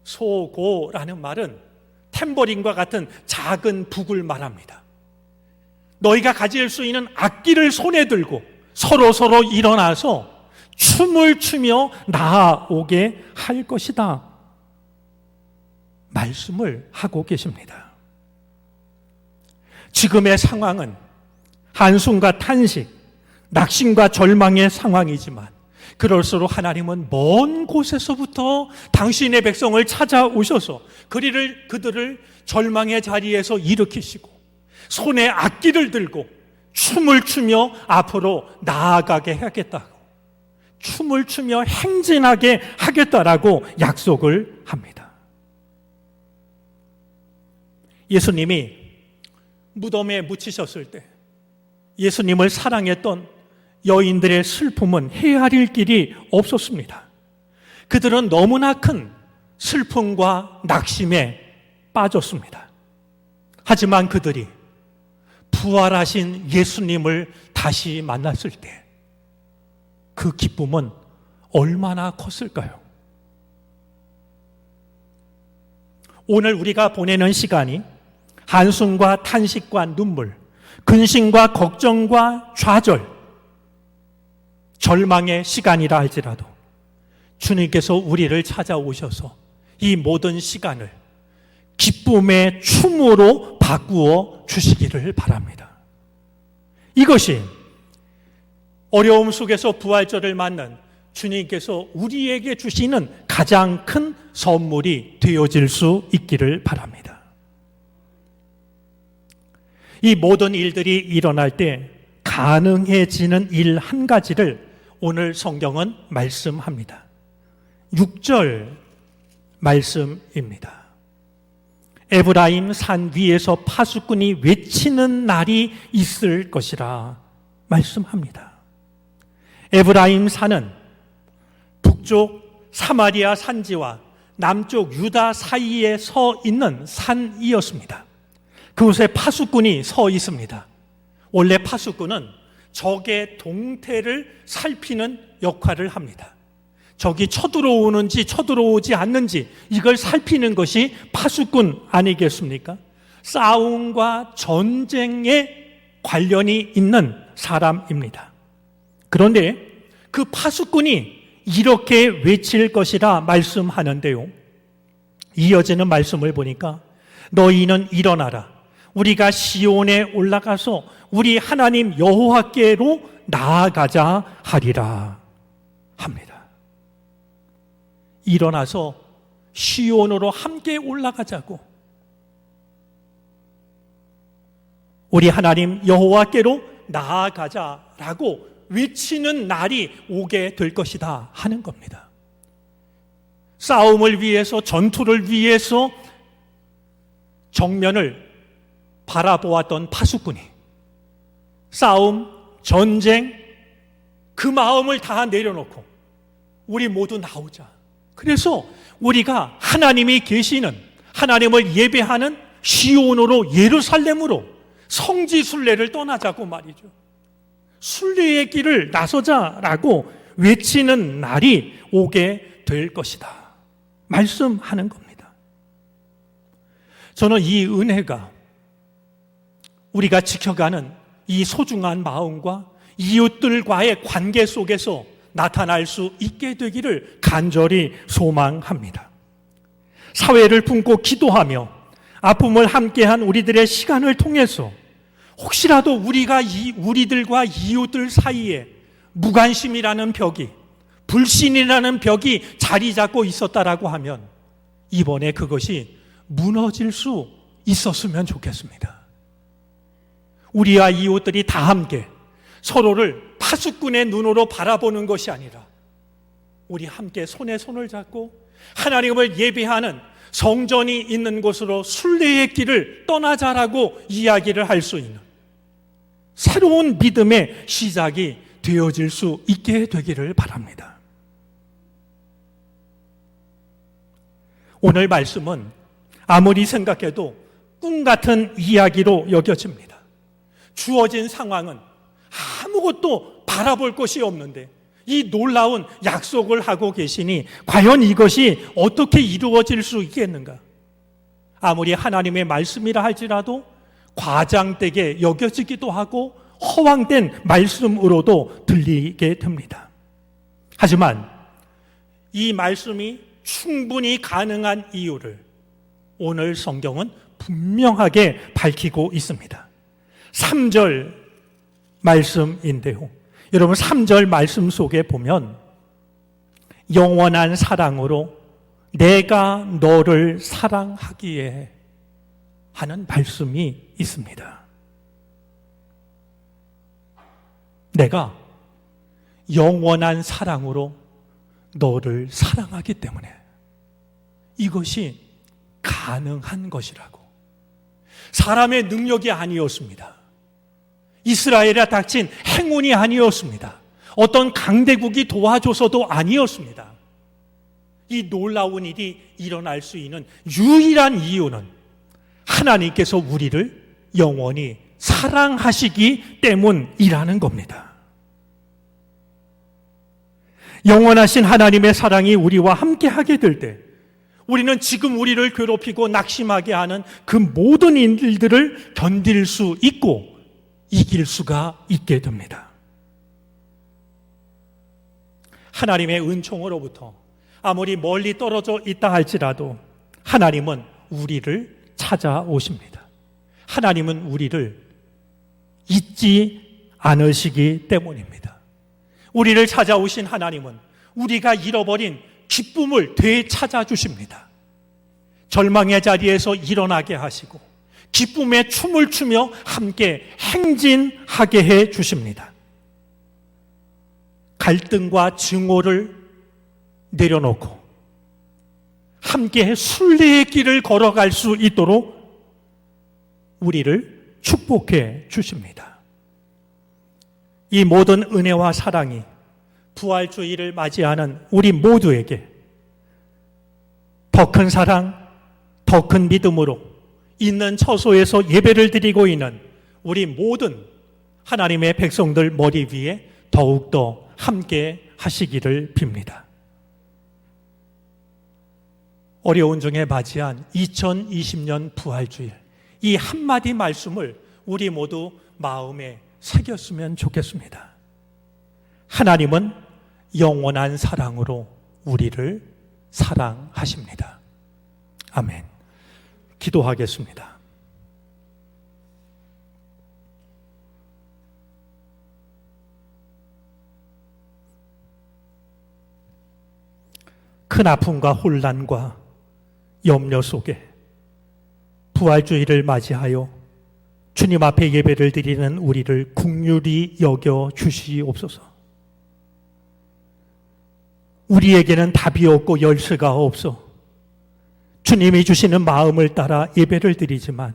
소고라는 말은 탬버린과 같은 작은 북을 말합니다. 너희가 가질 수 있는 악기를 손에 들고 서로 일어나서 춤을 추며 나아오게 할 것이다 말씀을 하고 계십니다. 지금의 상황은 한숨과 탄식, 낙심과 절망의 상황이지만 그럴수록 하나님은 먼 곳에서부터 당신의 백성을 찾아오셔서 그들을 절망의 자리에서 일으키시고 손에 악기를 들고 춤을 추며 앞으로 나아가게 하겠다고, 춤을 추며 행진하게 하겠다라고 약속을 합니다. 예수님이 무덤에 묻히셨을 때 예수님을 사랑했던 여인들의 슬픔은 헤아릴 길이 없었습니다. 그들은 너무나 큰 슬픔과 낙심에 빠졌습니다. 하지만 그들이 부활하신 예수님을 다시 만났을 때 그 기쁨은 얼마나 컸을까요? 오늘 우리가 보내는 시간이 한숨과 탄식과 눈물, 근심과 걱정과 좌절, 절망의 시간이라 할지라도 주님께서 우리를 찾아오셔서 이 모든 시간을 기쁨의 춤으로 바꾸어 주시기를 바랍니다. 이것이 어려움 속에서 부활절을 맞는 주님께서 우리에게 주시는 가장 큰 선물이 되어질 수 있기를 바랍니다. 이 모든 일들이 일어날 때 가능해지는 일 한 가지를 오늘 성경은 말씀합니다. 6절 말씀입니다. 에브라임 산 위에서 파수꾼이 외치는 날이 있을 것이라 말씀합니다. 에브라임 산은 북쪽 사마리아 산지와 남쪽 유다 사이에 서 있는 산이었습니다. 그곳에 파수꾼이 서 있습니다. 원래 파수꾼은 적의 동태를 살피는 역할을 합니다. 적이 쳐들어오는지 쳐들어오지 않는지 이걸 살피는 것이 파수꾼 아니겠습니까? 싸움과 전쟁에 관련이 있는 사람입니다. 그런데 그 파수꾼이 이렇게 외칠 것이라 말씀하는데요. 이어지는 말씀을 보니까 너희는 일어나라. 우리가 시온에 올라가서 우리 하나님 여호와께로 나아가자 하리라 합니다. 일어나서 시온으로 함께 올라가자고, 우리 하나님 여호와께로 나아가자라고 외치는 날이 오게 될 것이다 하는 겁니다. 싸움을 위해서, 전투를 위해서 정면을 바라보았던 파수꾼이 싸움, 전쟁, 그 마음을 다 내려놓고 우리 모두 나오자. 그래서 우리가 하나님이 계시는, 하나님을 예배하는 시온으로, 예루살렘으로 성지 순례를 떠나자고 말이죠. 순례의 길을 나서자라고 외치는 날이 오게 될 것이다 말씀하는 겁니다. 저는 이 은혜가 우리가 지켜가는 이 소중한 마음과 이웃들과의 관계 속에서 나타날 수 있게 되기를 간절히 소망합니다. 사회를 품고 기도하며 아픔을 함께한 우리들의 시간을 통해서 혹시라도 우리들과 이웃들 사이에 무관심이라는 벽이, 불신이라는 벽이 자리 잡고 있었다라고 하면 이번에 그것이 무너질 수 있었으면 좋겠습니다. 우리와 이웃들이 다 함께 서로를 파수꾼의 눈으로 바라보는 것이 아니라 우리 함께 손에 손을 잡고 하나님을 예배하는 성전이 있는 곳으로 순례의 길을 떠나자라고 이야기를 할 수 있는 새로운 믿음의 시작이 되어질 수 있게 되기를 바랍니다. 오늘 말씀은 아무리 생각해도 꿈 같은 이야기로 여겨집니다. 주어진 상황은 아무것도 바라볼 것이 없는데 이 놀라운 약속을 하고 계시니 과연 이것이 어떻게 이루어질 수 있겠는가? 아무리 하나님의 말씀이라 할지라도 과장되게 여겨지기도 하고 허황된 말씀으로도 들리게 됩니다. 하지만 이 말씀이 충분히 가능한 이유를 오늘 성경은 분명하게 밝히고 있습니다. 3절 말씀인데요. 여러분 3절 말씀 속에 보면 영원한 사랑으로 내가 너를 사랑하기에 하는 말씀이 있습니다. 내가 영원한 사랑으로 너를 사랑하기 때문에 이것이 가능한 것이라고. 사람의 능력이 아니었습니다. 이스라엘에 닥친 행운이 아니었습니다. 어떤 강대국이 도와줘서도 아니었습니다. 이 놀라운 일이 일어날 수 있는 유일한 이유는 하나님께서 우리를 영원히 사랑하시기 때문이라는 겁니다. 영원하신 하나님의 사랑이 우리와 함께 하게 될 때 우리는 지금 우리를 괴롭히고 낙심하게 하는 그 모든 일들을 견딜 수 있고 이길 수가 있게 됩니다. 하나님의 은총으로부터 아무리 멀리 떨어져 있다 할지라도 하나님은 우리를 찾아오십니다. 하나님은 우리를 잊지 않으시기 때문입니다. 우리를 찾아오신 하나님은 우리가 잃어버린 기쁨을 되찾아 주십니다. 절망의 자리에서 일어나게 하시고 기쁨의 춤을 추며 함께 행진하게 해 주십니다. 갈등과 증오를 내려놓고 함께 순례의 길을 걸어갈 수 있도록 우리를 축복해 주십니다. 이 모든 은혜와 사랑이 부활주의를 맞이하는 우리 모두에게 더 큰 사랑, 더 큰 믿음으로 있는 처소에서 예배를 드리고 있는 우리 모든 하나님의 백성들 머리 위에 더욱더 함께 하시기를 빕니다. 어려운 중에 맞이한 2020년 부활주일, 이 한마디 말씀을 우리 모두 마음에 새겼으면 좋겠습니다. 하나님은 영원한 사랑으로 우리를 사랑하십니다. 아멘. 기도하겠습니다. 큰 아픔과 혼란과 염려 속에 부활주의를 맞이하여 주님 앞에 예배를 드리는 우리를 긍휼히 여겨 주시옵소서. 우리에게는 답이 없고 열쇠가 없어 주님이 주시는 마음을 따라 예배를 드리지만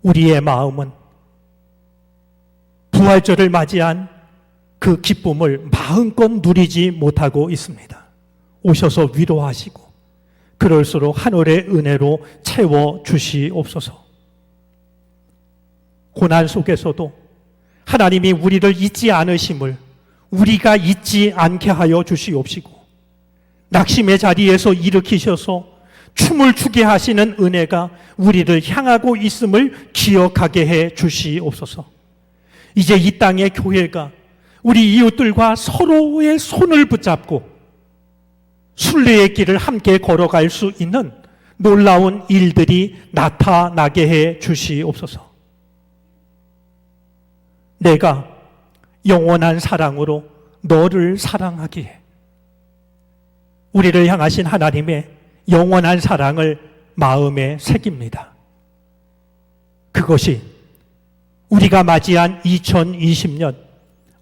우리의 마음은 부활절을 맞이한 그 기쁨을 마음껏 누리지 못하고 있습니다. 오셔서 위로하시고 그럴수록 하늘의 은혜로 채워 주시옵소서. 고난 속에서도 하나님이 우리를 잊지 않으심을 우리가 잊지 않게 하여 주시옵시고 낙심의 자리에서 일으키셔서 춤을 추게 하시는 은혜가 우리를 향하고 있음을 기억하게 해 주시옵소서. 이제 이 땅의 교회가 우리 이웃들과 서로의 손을 붙잡고 순례의 길을 함께 걸어갈 수 있는 놀라운 일들이 나타나게 해 주시옵소서. 내가 영원한 사랑으로 너를 사랑하기에 우리를 향하신 하나님의 영원한 사랑을 마음에 새깁니다. 그것이 우리가 맞이한 2020년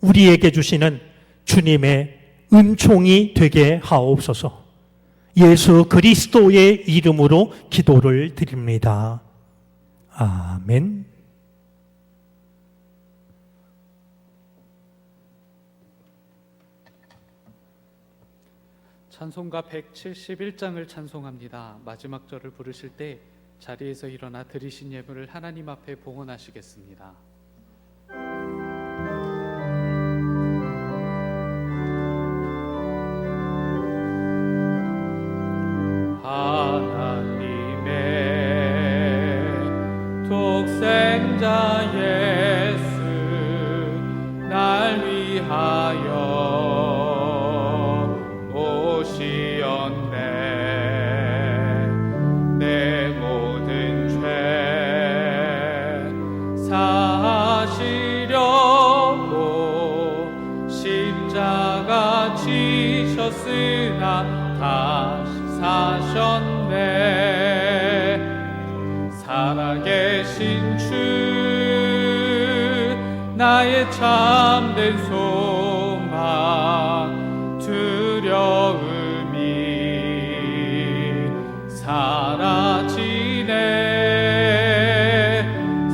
우리에게 주시는 주님의 은총이 되게 하옵소서. 예수 그리스도의 이름으로 기도를 드립니다. 아멘. 찬송가 171장을 찬송합니다. 마지막 절을 부르실 때 자리에서 일어나 드리신 예물을 하나님 앞에 봉헌하시겠습니다. 하나님의 독생자 예수 날 위하여 오시었네. 내 모든 죄 사시려고 십자가 지셨으나 다시 사셨네. 살아계신 주 나의 참된 소망 두려움이 사라지네.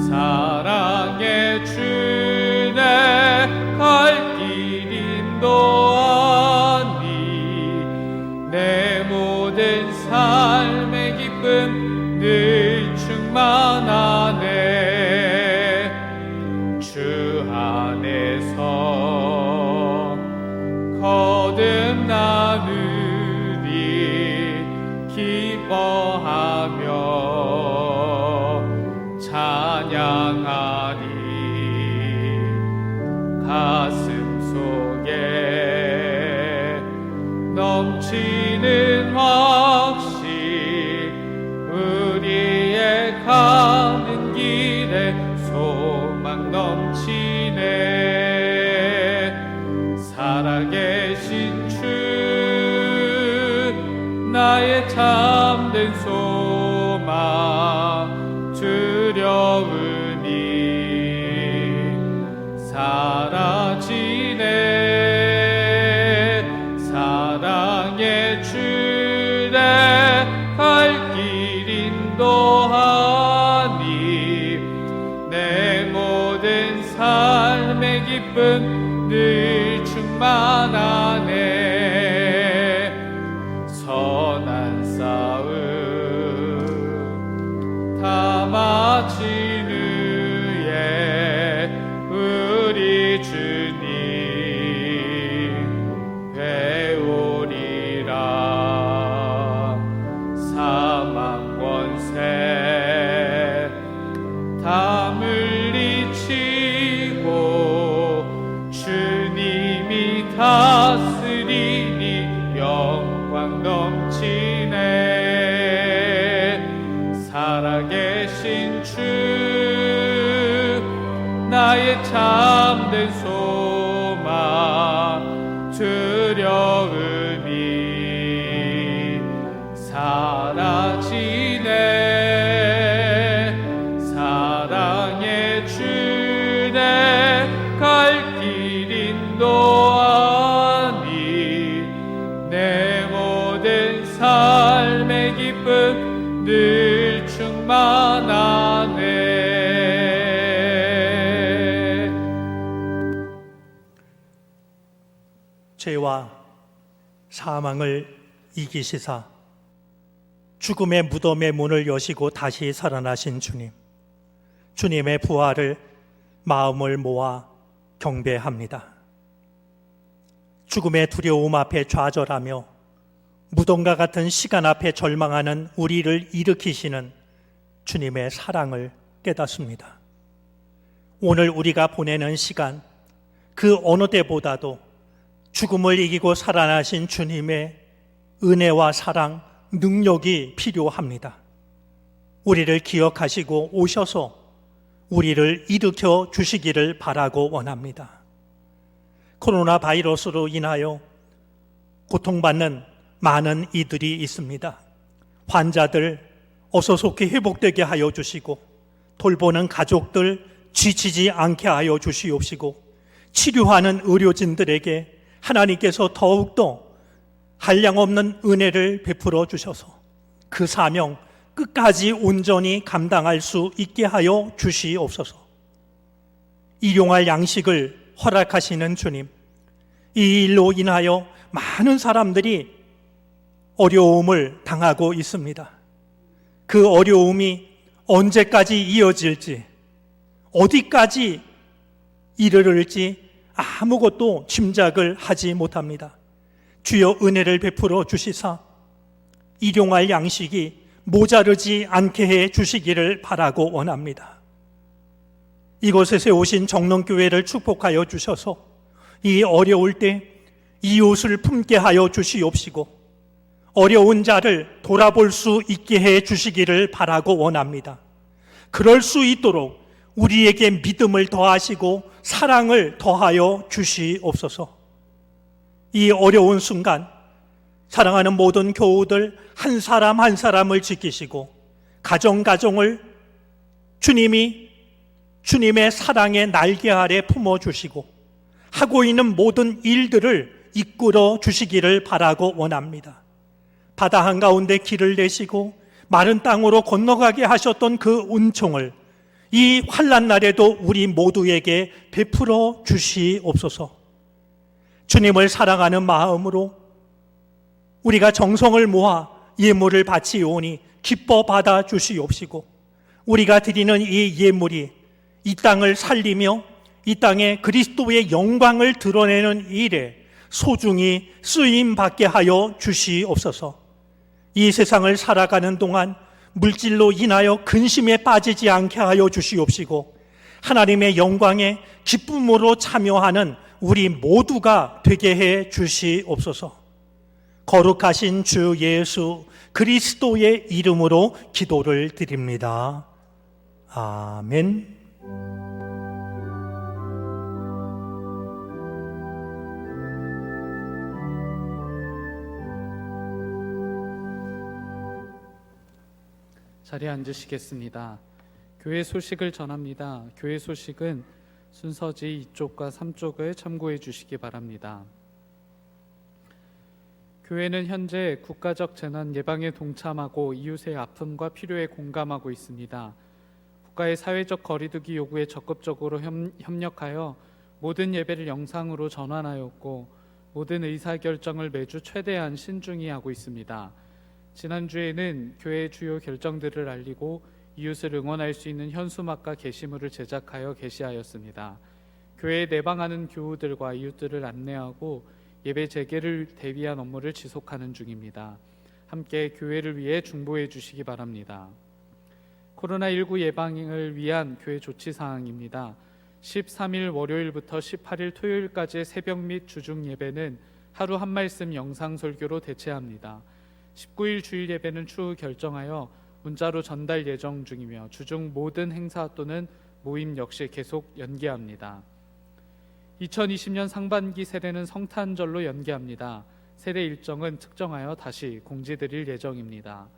사랑의 주내 갈 길 인도하니 내 모든 삶의 기쁨 늘 충만하네. 주 안에서 거듭나누리 기쁨 기뻐하며 찬양하리. 가슴 속에 넘치는 확신, 우리의 가는 길에 소망 넘치네. 살아계신 주 나의 참된 소망, 두려움이 사라지네. 사랑의 주에 갈 길 인도하니 내 모든 삶의 기쁨 늘 충만하네. 선한 싸움 다 마친 후에 우리 주님 배우리라. 사망 권세 다 물리치고 주님이 다스리니 영광 넘치네. 살아계신 주 나의 참된 소망, 두려움이 사라지네. 사랑의 주내 갈 길 인도하니 내 모든 삶의 기쁨 늘 충만하네. 죄와 사망을 이기시사 죽음의 무덤의 문을 여시고 다시 살아나신 주님, 주님의 부활을 마음을 모아 경배합니다. 죽음의 두려움 앞에 좌절하며 무덤과 같은 시간 앞에 절망하는 우리를 일으키시는 주님의 사랑을 깨닫습니다. 오늘 우리가 보내는 시간, 그 어느 때보다도 죽음을 이기고 살아나신 주님의 은혜와 사랑, 능력이 필요합니다. 우리를 기억하시고 오셔서 우리를 일으켜 주시기를 바라고 원합니다. 코로나 바이러스로 인하여 고통받는 많은 이들이 있습니다. 환자들 어서 속히 회복되게 하여 주시고, 돌보는 가족들 지치지 않게 하여 주시옵시고, 치료하는 의료진들에게 하나님께서 더욱더 한량없는 은혜를 베풀어 주셔서 그 사명 끝까지 온전히 감당할 수 있게 하여 주시옵소서. 일용할 양식을 허락하시는 주님, 이 일로 인하여 많은 사람들이 어려움을 당하고 있습니다. 그 어려움이 언제까지 이어질지, 어디까지 이르를지 아무것도 짐작을 하지 못합니다. 주여 은혜를 베풀어 주시사 일용할 양식이 모자르지 않게 해 주시기를 바라고 원합니다. 이곳에 세우신 정론교회를 축복하여 주셔서 이 어려울 때 이웃을 품게 하여 주시옵시고, 어려운 자를 돌아볼 수 있게 해 주시기를 바라고 원합니다. 그럴 수 있도록 우리에게 믿음을 더하시고 사랑을 더하여 주시옵소서. 이 어려운 순간 사랑하는 모든 교우들 한 사람 한 사람을 지키시고, 가정을 주님이 주님의 사랑의 날개 아래 품어주시고, 하고 있는 모든 일들을 이끌어 주시기를 바라고 원합니다. 바다 한가운데 길을 내시고 마른 땅으로 건너가게 하셨던 그 은총을 이 환난 날에도 우리 모두에게 베풀어 주시옵소서. 주님을 사랑하는 마음으로 우리가 정성을 모아 예물을 바치오니 기뻐 받아 주시옵시고, 우리가 드리는 이 예물이 이 땅을 살리며 이 땅에 그리스도의 영광을 드러내는 일에 소중히 쓰임 받게 하여 주시옵소서. 이 세상을 살아가는 동안 물질로 인하여 근심에 빠지지 않게 하여 주시옵시고 하나님의 영광에 기쁨으로 참여하는 우리 모두가 되게 해 주시옵소서. 거룩하신 주 예수 그리스도의 이름으로 기도를 드립니다. 아멘. 자리에 앉으시겠습니다. 교회 소식을 전합니다. 교회 소식은 순서지 2쪽과 3쪽을 참고해 주시기 바랍니다. 교회는 현재 국가적 재난 예방에 동참하고 이웃의 아픔과 필요에 공감하고 있습니다. 국가의 사회적 거리두기 요구에 적극적으로 협력하여 모든 예배를 영상으로 전환하였고 모든 의사결정을 매주 최대한 신중히 하고 있습니다. 지난주에는 교회의 주요 결정들을 알리고 이웃을 응원할 수 있는 현수막과 게시물을 제작하여 게시하였습니다. 교회에 내방하는 교우들과 이웃들을 안내하고 예배 재개를 대비한 업무를 지속하는 중입니다. 함께 교회를 위해 중보해 주시기 바랍니다. 코로나19 예방을 위한 교회 조치 사항입니다. 13일 월요일부터 18일 토요일까지의 새벽 및 주중 예배는 하루 한 말씀 영상 설교로 대체합니다. 19일 주일 예배는 추후 결정하여 문자로 전달 예정 중이며 주중 모든 행사 또는 모임 역시 계속 연기합니다. 2020년 상반기 세례는 성탄절로 연기합니다. 세례 일정은 특정하여 다시 공지드릴 예정입니다.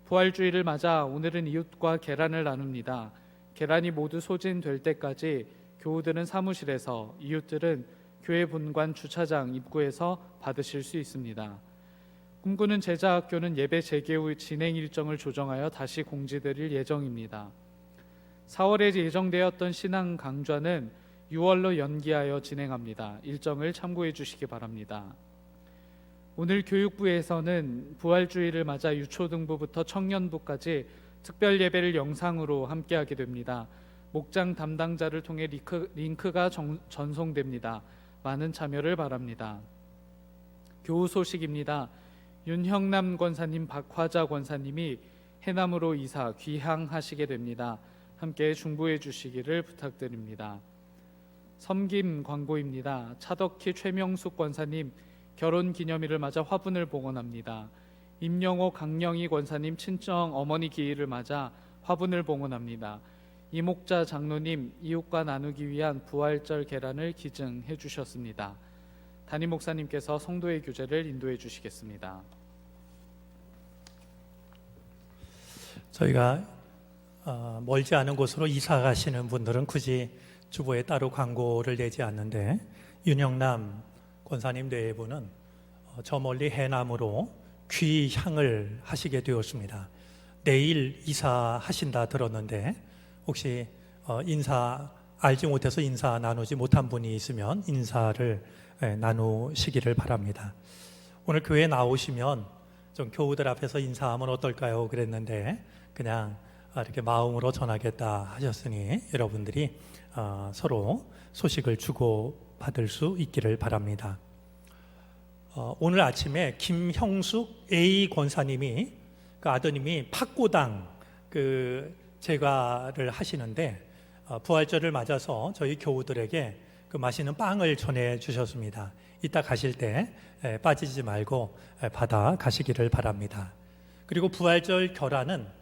부활주의를 맞아 오늘은 이웃과 계란을 나눕니다. 계란이 모두 소진될 때까지 교우들은 사무실에서, 이웃들은 교회 본관 주차장 입구에서 받으실 수 있습니다. 꿈꾸는 제자학교는 예배 재개 후 진행 일정을 조정하여 다시 공지드릴 예정입니다. 4월에 예정되었던 신앙 강좌는 6월로 연기하여 진행합니다. 일정을 참고해 주시기 바랍니다. 오늘 교육부에서는 부활주의를 맞아 유초등부부터 청년부까지 특별 예배를 영상으로 함께하게 됩니다. 목장 담당자를 통해 링크가 전송됩니다. 많은 참여를 바랍니다. 교우 소식입니다. 윤형남 권사님, 박화자 권사님이 해남으로 이사 귀향하시게 됩니다. 함께 중보해 주시기를 부탁드립니다. 섬김 광고입니다. 차덕희 최명숙 권사님 결혼기념일을 맞아 화분을 봉헌합니다. 임영호 강영희 권사님 친정 어머니 기일을 맞아 화분을 봉헌합니다. 이목자 장로님 이웃과 나누기 위한 부활절 계란을 기증해 주셨습니다. 담임 목사님께서 성도의 교제를 인도해 주시겠습니다. 저희가 멀지 않은 곳으로 이사 가시는 분들은 굳이 주보에 따로 광고를 내지 않는데 윤영남 권사님 내부는 저 멀리 해남으로 귀향을 하시게 되었습니다. 내일 이사하신다 들었는데 혹시 인사 알지 못해서 인사 나누지 못한 분이 있으면 인사를 나누시기를 바랍니다. 오늘 교회에 나오시면 좀 교우들 앞에서 인사하면 어떨까요? 그랬는데 그냥 이렇게 마음으로 전하겠다 하셨으니 여러분들이 서로 소식을 주고받을 수 있기를 바랍니다. 오늘 아침에 김형숙 A 권사님이 그 아드님이 팥고당 제과를 하시는데 부활절을 맞아서 저희 교우들에게 그 맛있는 빵을 전해 주셨습니다. 이따 가실 때 빠지지 말고 받아 가시기를 바랍니다. 그리고 부활절 결화는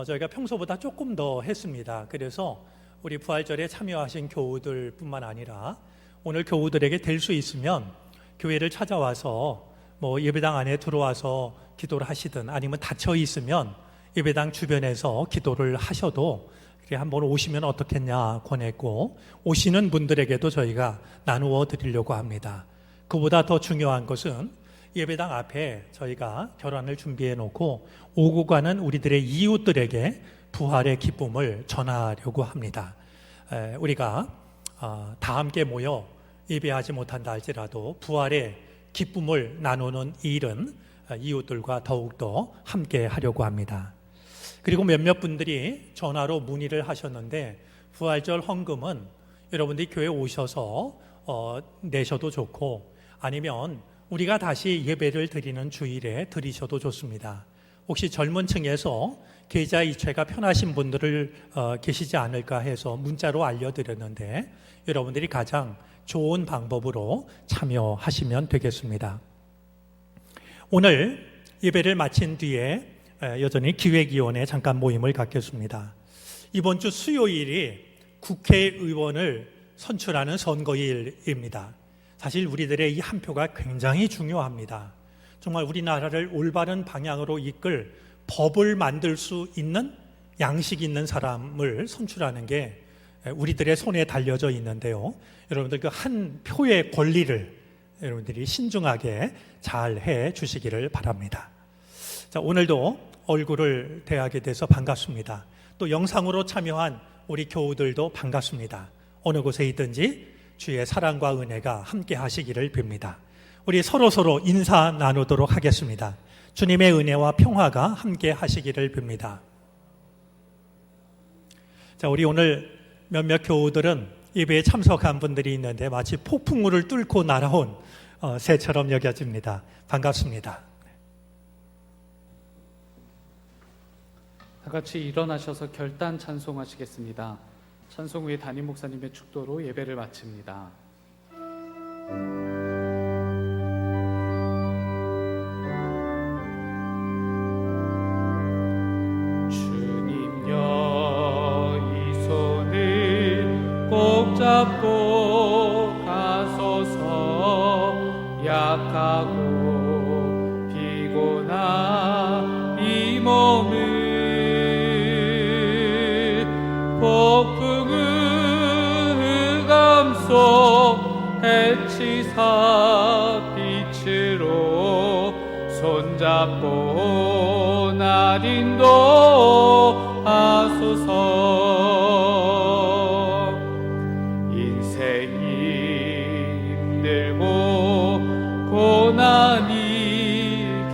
저희가 평소보다 조금 더 했습니다. 그래서 우리 부활절에 참여하신 교우들뿐만 아니라 오늘 교우들에게 될 수 있으면 교회를 찾아와서 예배당 안에 들어와서 기도를 하시든 아니면 닫혀 있으면 예배당 주변에서 기도를 하셔도 한번 오시면 어떻겠냐 권했고 오시는 분들에게도 저희가 나누어 드리려고 합니다. 그보다 더 중요한 것은 예배당 앞에 저희가 결혼을 준비해 놓고 오고 가는 우리들의 이웃들에게 부활의 기쁨을 전하려고 합니다. 우리가 다 함께 모여 예배하지 못한다 할지라도 부활의 기쁨을 나누는 일은 이웃들과 더욱더 함께 하려고 합니다. 그리고 몇몇 분들이 전화로 문의를 하셨는데 부활절 헌금은 여러분들이 교회에 오셔서 내셔도 좋고 아니면 우리가 다시 예배를 드리는 주일에 드리셔도 좋습니다. 혹시 젊은 층에서 계좌 이체가 편하신 분들을 계시지 않을까 해서 문자로 알려드렸는데 여러분들이 가장 좋은 방법으로 참여하시면 되겠습니다. 오늘 예배를 마친 뒤에 여전히 기획위원회 잠깐 모임을 갖겠습니다. 이번 주 수요일이 국회의원을 선출하는 선거일입니다. 사실 우리들의 이 한 표가 굉장히 중요합니다. 정말 우리나라를 올바른 방향으로 이끌 법을 만들 수 있는 양식 있는 사람을 선출하는 게 우리들의 손에 달려져 있는데요. 여러분들 그 한 표의 권리를 여러분들이 신중하게 잘 해 주시기를 바랍니다. 자, 오늘도 얼굴을 대하게 돼서 반갑습니다. 또 영상으로 참여한 우리 교우들도 반갑습니다. 어느 곳에 있든지 주의 사랑과 은혜가 함께 하시기를 빕니다. 우리 서로 인사 나누도록 하겠습니다. 주님의 은혜와 평화가 함께 하시기를 빕니다. 자, 우리 오늘 몇몇 교우들은 예배에 참석한 분들이 있는데 마치 폭풍우를 뚫고 날아온 새처럼 여겨집니다. 반갑습니다. 다 같이 일어나셔서 결단 찬송하시겠습니다. 찬송 후에 담임 목사님의 축도로 예배를 마칩니다. 주님여 이 손을 꼭 잡고 가소서. 약하고 피곤한 이 몸을 폭풍의 감속 해치사 빛으로 손잡고 날 인도하소서. 인생이 힘들고 고난이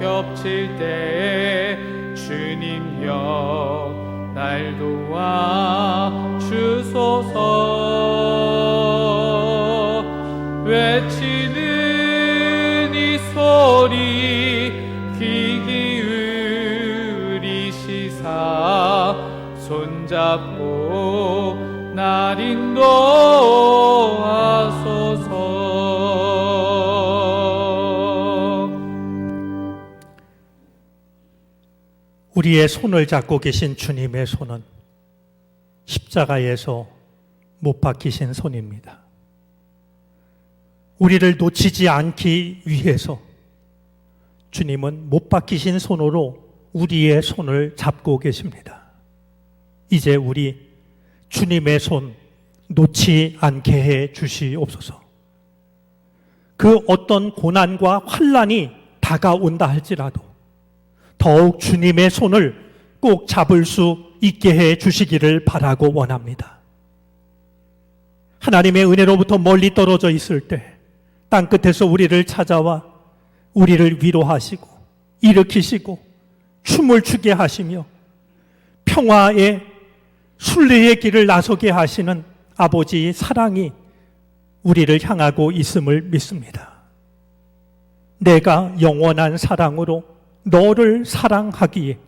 겹칠 때 주님여 날 도와 주소서. 외치는 이 소리 귀 기울이시사 손잡고 날 인도하소서. 우리의 손을 잡고 계신 주님의 손은 십자가에서 못 박히신 손입니다. 우리를 놓치지 않기 위해서 주님은 못 박히신 손으로 우리의 손을 잡고 계십니다. 이제 우리 주님의 손 놓지 않게 해 주시옵소서. 그 어떤 고난과 환난이 다가온다 할지라도 더욱 주님의 손을 꼭 잡을 수 있게 해 주시기를 바라고 원합니다. 하나님의 은혜로부터 멀리 떨어져 있을 때 땅끝에서 우리를 찾아와 우리를 위로하시고 일으키시고 춤을 추게 하시며 평화의 순례의 길을 나서게 하시는 아버지의 사랑이 우리를 향하고 있음을 믿습니다. 내가 영원한 사랑으로 너를 사랑하기에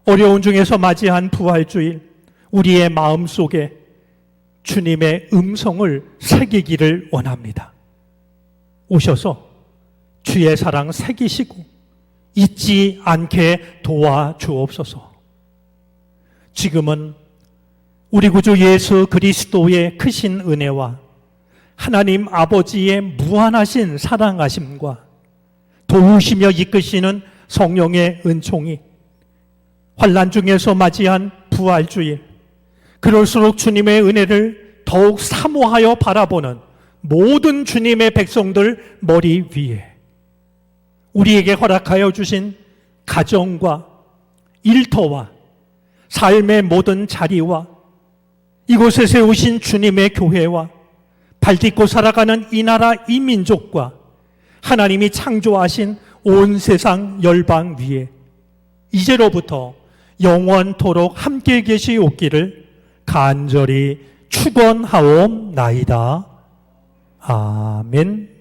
어려운 중에서 맞이한 부활주일 우리의 마음속에 주님의 음성을 새기기를 원합니다. 오셔서 주의 사랑 새기시고 잊지 않게 도와주옵소서. 지금은 우리 구주 예수 그리스도의 크신 은혜와 하나님 아버지의 무한하신 사랑하심과 도우시며 이끄시는 성령의 은총이 환난 중에서 맞이한 부활주일, 그럴수록 주님의 은혜를 더욱 사모하여 바라보는 모든 주님의 백성들 머리 위에 우리에게 허락하여 주신 가정과 일터와 삶의 모든 자리와 이곳에 세우신 주님의 교회와 발딛고 살아가는 이 나라 이 민족과 하나님이 창조하신 온 세상 열방 위에 이제로부터 영원토록 함께 계시옵기를 간절히 축원하옵나이다. 아멘.